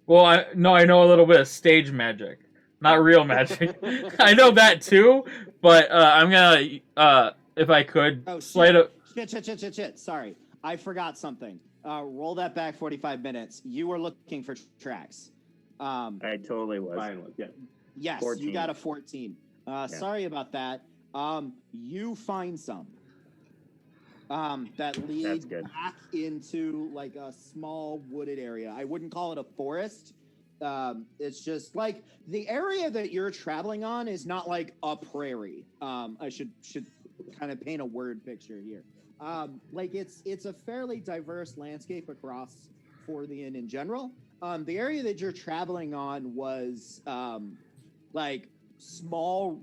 Well, I know a little bit of stage magic, not real magic. I know that too, but I'm gonna if I could Oh, slide up. Shit. Sorry. I forgot something. Roll that back 45 minutes. You were looking for tracks. I totally was. Brian was, yeah. Yes, 14. you got a 14. Sorry about that. You find some that lead That's good. back into like a small wooded area. I wouldn't call it a forest. It's just like the area that you're traveling on is not like a prairie. I should kind of paint a word picture here. Like it's a fairly diverse landscape across Forthien in general. The area that you're traveling on was like small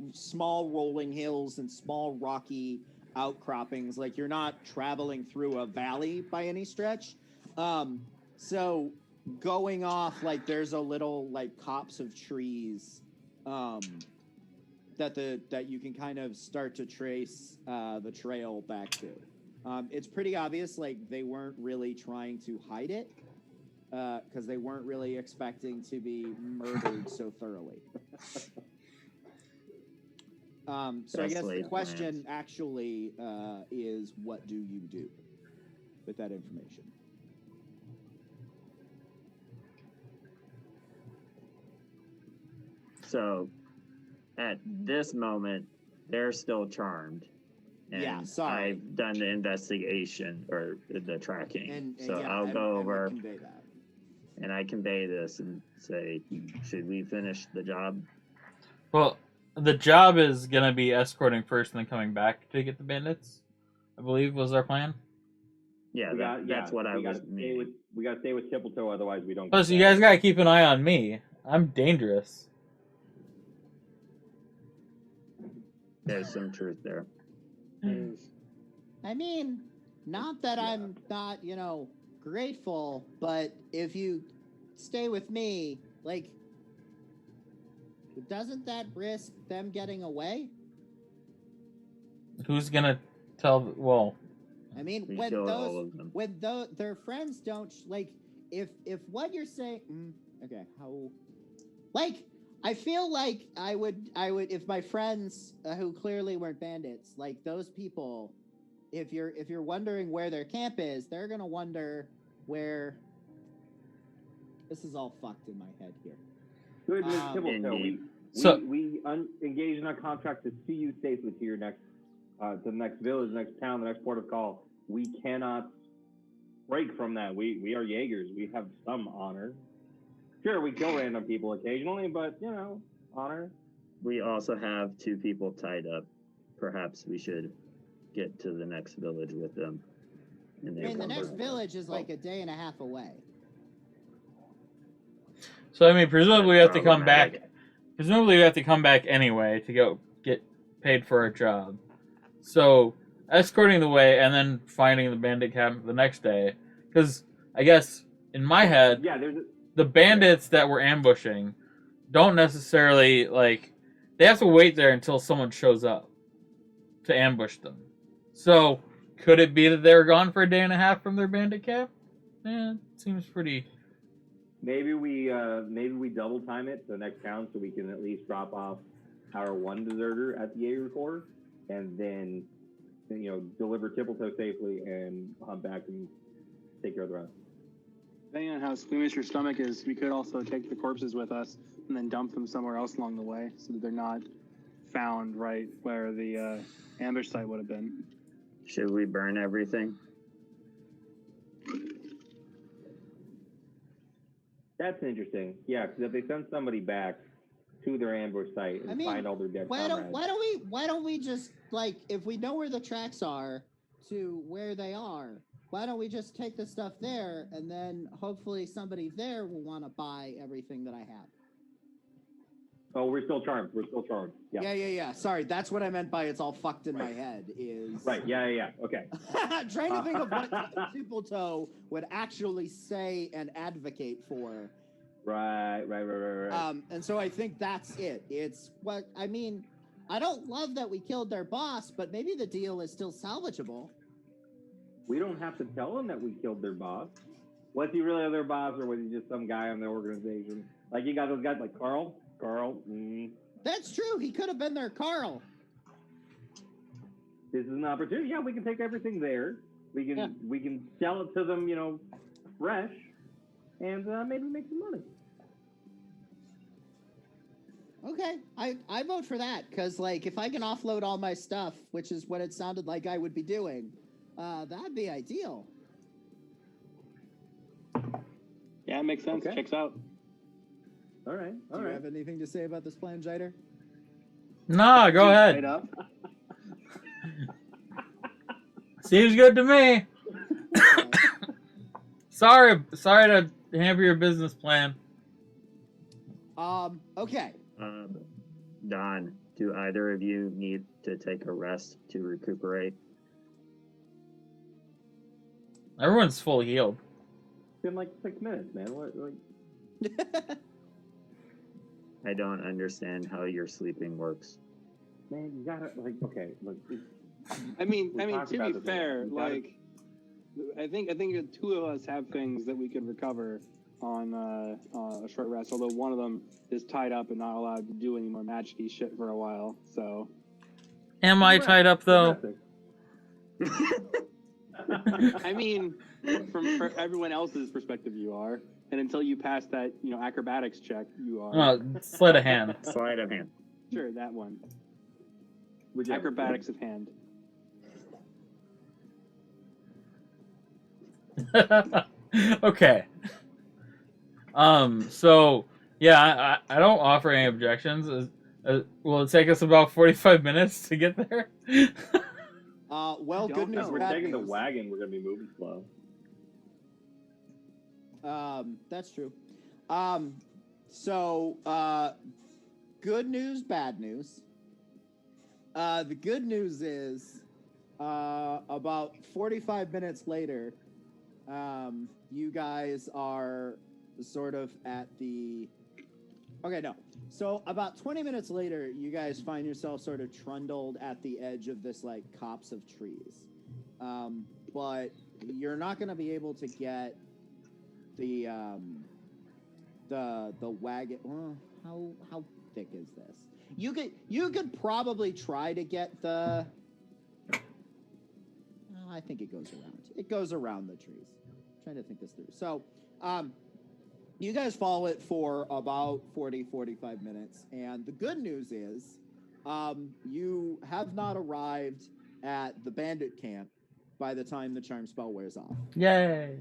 rolling hills and small rocky outcroppings. Like you're not traveling through a valley by any stretch. So going off, like there's a little like copse of trees that you can kind of start to trace the trail back to. It's pretty obvious like they weren't really trying to hide it because they weren't really expecting to be murdered so thoroughly. So I guess the question actually is, what do you do with that information? So, at this moment, they're still charmed. And Yeah, sorry. I've done the investigation or the tracking. And so yeah, I'll go over convey that. and I convey this and say, should we finish the job? Well, the job is gonna be escorting first and then coming back to get the bandits. I believe was our plan. Yeah, that's what I was meaning. We gotta stay with Tippletoe, otherwise we don't. Plus, you guys gotta keep an eye on me. I'm dangerous. There's some truth there. I mean, not that I'm not, grateful, but if you stay with me, like, doesn't that risk them getting away? Who's gonna tell? Well, I mean, We when killed all of them. their friends don't like, if what you're saying, okay, how, like, I feel like I would if my friends who clearly weren't bandits, like those people, if you're wondering where their camp is, they're gonna wonder where. This is all fucked in my head here. Good, Ms. Tippletoe. We engaged in a contract to see you safely to your next, to the next village, the next town, the next port of call. We cannot break from that. We are Jaegers. We have some honor. Sure, we kill random people occasionally, but, honor. We also have 2 people tied up. Perhaps we should get to the next village with them. And I mean, the next village is like a day and a half away. so I mean, presumably we have to come back. Presumably we have to come back anyway to go get paid for our job. So escorting the way and then finding the bandit camp the next day, because I guess in my head, the bandits that we're ambushing don't necessarily they have to wait there until someone shows up to ambush them. So could it be that they're gone for a day and a half from their bandit camp? It seems pretty. Maybe we double time it to the next town so we can at least drop off our one deserter at the Jaeger Corps, and then deliver Tippletoe safely and hunt back and take care of the rest. Depending on how squeamish your stomach is, we could also take the corpses with us and then dump them somewhere else along the way so that they're not found right where the ambush site would have been. Should we burn everything? That's interesting. Yeah, because if they send somebody back to their ambush site and find all their dead comrades. Why don't we just, if we know where the tracks are to where they are, why don't we just take the stuff there, and then hopefully somebody there will want to buy everything that I have. Oh, we're still charmed. Yeah. Sorry, that's what I meant by it's all fucked in my head is... Right, yeah. Okay. Trying to think of what Tippletoe would actually say and advocate for. Right. And so I think that's it. It's what, I mean, I don't love that we killed their boss, but maybe the deal is still salvageable. We don't have to tell them that we killed their boss. Was he really their boss, or was he just some guy in the organization? Like, you got those guys like Carl. That's true. He could have been there, Carl. This is an opportunity. Yeah, we can take everything there. We can sell it to them, fresh, and maybe make some money. Okay, I vote for that, because, like, if I can offload all my stuff, which is what it sounded like I would be doing, that'd be ideal. Yeah, it makes sense. Okay. Checks out. All right. Do you have anything to say about this plan, Jider? Nah, go Straight ahead. up. Seems good to me. Sorry to hamper your business plan. Okay. Don, do either of you need to take a rest to recuperate? Everyone's full healed. It's been like 6 minutes, man. What? Like, I don't understand how your sleeping works. man, you gotta okay. Look, I mean, We talked to about be this a fair, lot. You gotta- like, I think the two of us have things that we could recover on a short rest. Although one of them is tied up and not allowed to do any more magic-y shit for a while. So, Am I tied up though? I mean, from everyone else's perspective, you are. And until you pass that, acrobatics check, you are. Oh, sleight of hand. Sleight of hand. Sure, that one. Whichever. Acrobatics of hand. Okay. So yeah, I don't offer any objections. Will it take us about 45 minutes to get there? Well, don't good news. know. If we're bad taking the news. wagon, we're gonna be moving slow. That's true. So, good news, bad news. The good news is, about 45 minutes later, you guys are sort of at the... Okay, no. So about 20 minutes later, you guys find yourself sort of trundled at the edge of this, like, copse of trees. But you're not going to be able to get the wagon. Well, how thick is this? You could probably try to get the. I think it goes around. It goes around the trees. I'm trying to think this through. So, you guys follow it for about 45 minutes, and the good news is, you have not arrived at the bandit camp by the time the charm spell wears off. Yay!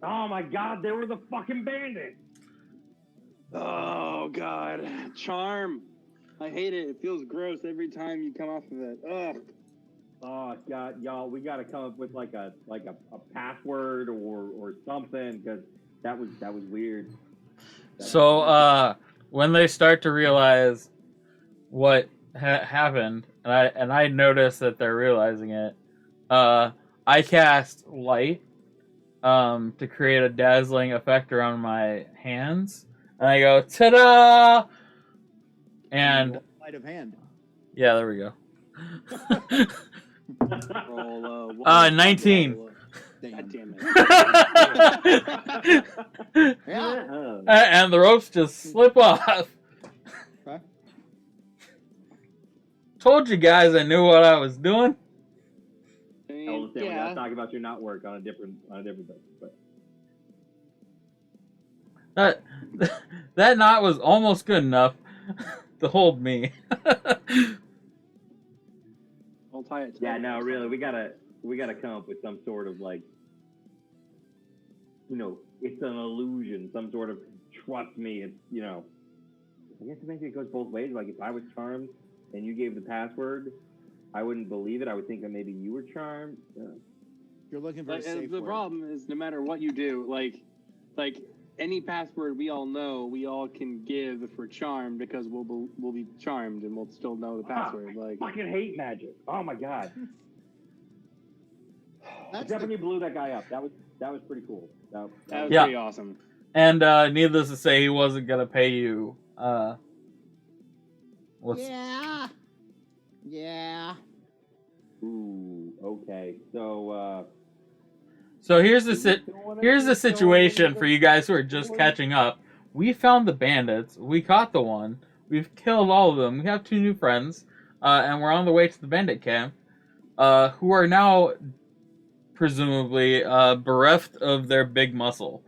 Oh my God, they were the fucking bandits. Oh, God. Charm. I hate it. It feels gross every time you come off of it. Ugh. Oh God, y'all, we gotta come up with like a password or something, because that was weird. So when they start to realize what happened, and I notice that they're realizing it, I cast light to create a dazzling effect around my hands, and I go ta-da! And Sleight of hand. yeah, there we go. Roll, 19. Damn. God damn it. Yeah. And the ropes just slip off. Okay. Told you guys I knew what I was doing. I I mean, understand. We gotta yeah. talk about your not work on a different thing. But That knot was almost good enough to hold me. I'll tie it. yeah, no, really, we gotta come up with some sort of like, it's an illusion, some sort of trust me. It's I guess maybe it goes both ways. Like if I was charmed and you gave the password, I wouldn't believe it. I would think that maybe you were charmed. You're looking for a safe The word. problem is, no matter what you do, like any password we all know, we all can give if we're charmed, because we'll be charmed and we'll still know the password. I Like, fucking hate magic. Oh my God. That's Definitely blew that guy up. That was pretty cool. that was Yeah. pretty awesome. And needless to say, he wasn't gonna pay you. Yeah. Ooh, okay. So So here's the situation for you guys who are just catching up. we found the bandits, we caught the one, we've killed all of them, we have 2 new friends, and we're on the way to the bandit camp, who are now presumably bereft of their big muscle.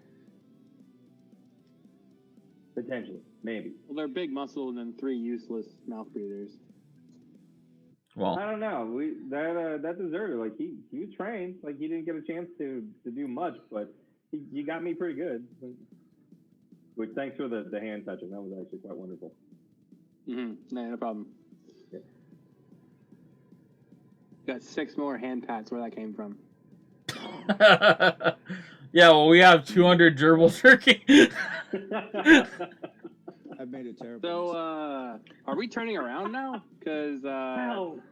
Potentially, maybe. Well, they're big muscle and then 3 useless mouth breathers. Well, I don't know. That deserter, like he was trained, like he didn't get a chance to do much, but he got me pretty good. Which thanks for the hand touching, that was actually quite wonderful. No problem. Yeah. Got 6 more hand pats where that came from. yeah, well, we have 200 gerbil turkey. I've made it terrible. So, are we turning around now? Because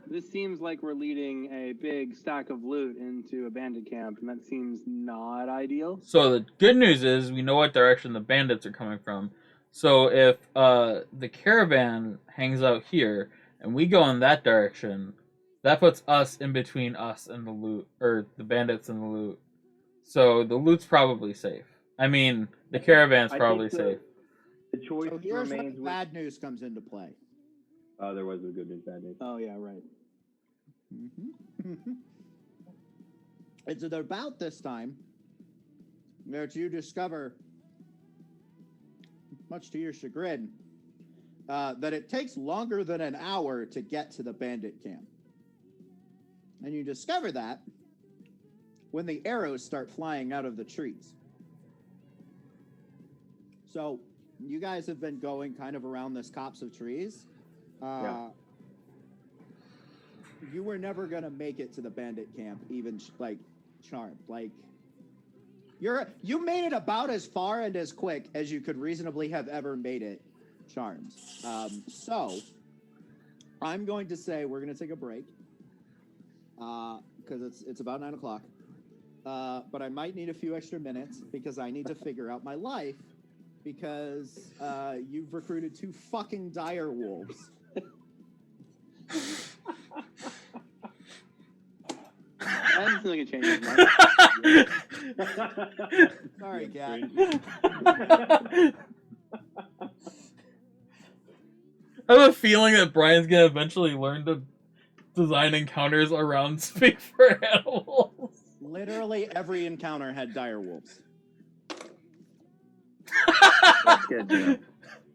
this seems like we're leading a big stack of loot into a bandit camp, and that seems not ideal. So the good news is we know what direction the bandits are coming from. So if the caravan hangs out here and we go in that direction, that puts us in between us and the loot, or the bandits and the loot. So the loot's probably safe. I mean, the caravan's probably safe. The choice So here's where remains the bad news comes into play. there was a good news, bad news. Oh, yeah, right. It's at about this time that you discover, much to your chagrin, that it takes longer than an hour to get to the bandit camp. And you discover that when the arrows start flying out of the trees. So you guys have been going kind of around this copse of trees. You were never going to make it to the bandit camp, even charmed. Like, you made it about as far and as quick as you could reasonably have ever made it, charmed. So I'm going to say we're going to take a break because it's about 9 o'clock. But I might need a few extra minutes because I need to figure out my life because you've recruited 2 fucking dire wolves. I don't think I can change his mind. Sorry, Cat. I have a feeling that Brian's gonna eventually learn to design encounters around speak for animals. Literally every encounter had dire wolves. That's good to know.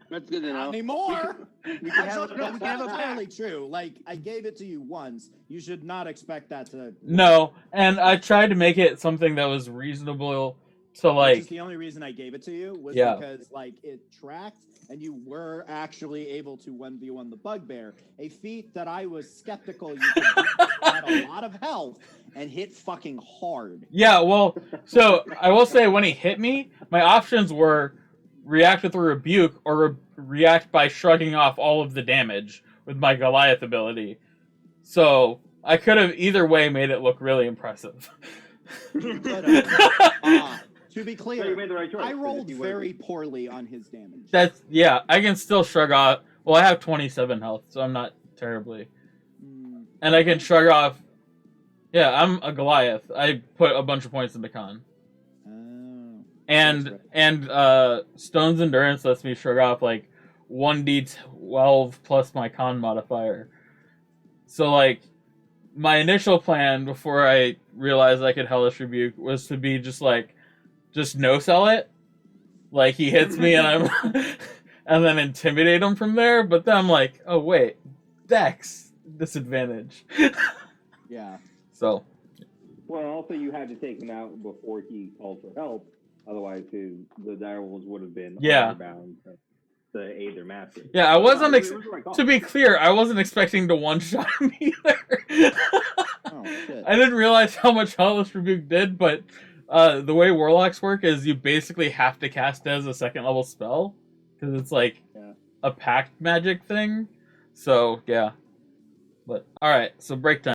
That's good to know. Not anymore. We can have Actually, that's not a entirely true. Like, I gave it to you once. You should not expect that to. No, and I tried to make it something that was reasonable to Which is like. the only reason I gave it to you was Yeah. because it tracked and you were actually able to 1v1 the bugbear, a feat that I was skeptical you could do at a lot of health and hit fucking hard. Yeah, well, so I will say when he hit me, my options were react with a rebuke or react by shrugging off all of the damage with my Goliath ability. So I could have either way made it look really impressive. But, to be So clear, you made the right choice. I rolled very poorly on his damage. Yeah, I can still shrug off. Well, I have 27 health, so I'm not terribly. And I can shrug off. Yeah, I'm a Goliath. I put a bunch of points into con. And Stone's Endurance lets me shrug off like 1d12 plus my con modifier. So like my initial plan before I realized I could Hellish Rebuke was to be just no sell it. Like he hits me and I'm and then intimidate him from there, but then I'm like, oh wait, Dex disadvantage. Yeah. So Well, also you had to take him out before he called for help. Otherwise, the direwolves would have been bound to aid their master. yeah, I wasn't. To To be clear, I wasn't expecting to one-shot him either. Oh, shit. I didn't realize how much Hellish Rebuke did, but the way Warlocks work is you basically have to cast it as a second-level spell because it's like a pact magic thing. So yeah. But all right, so break time.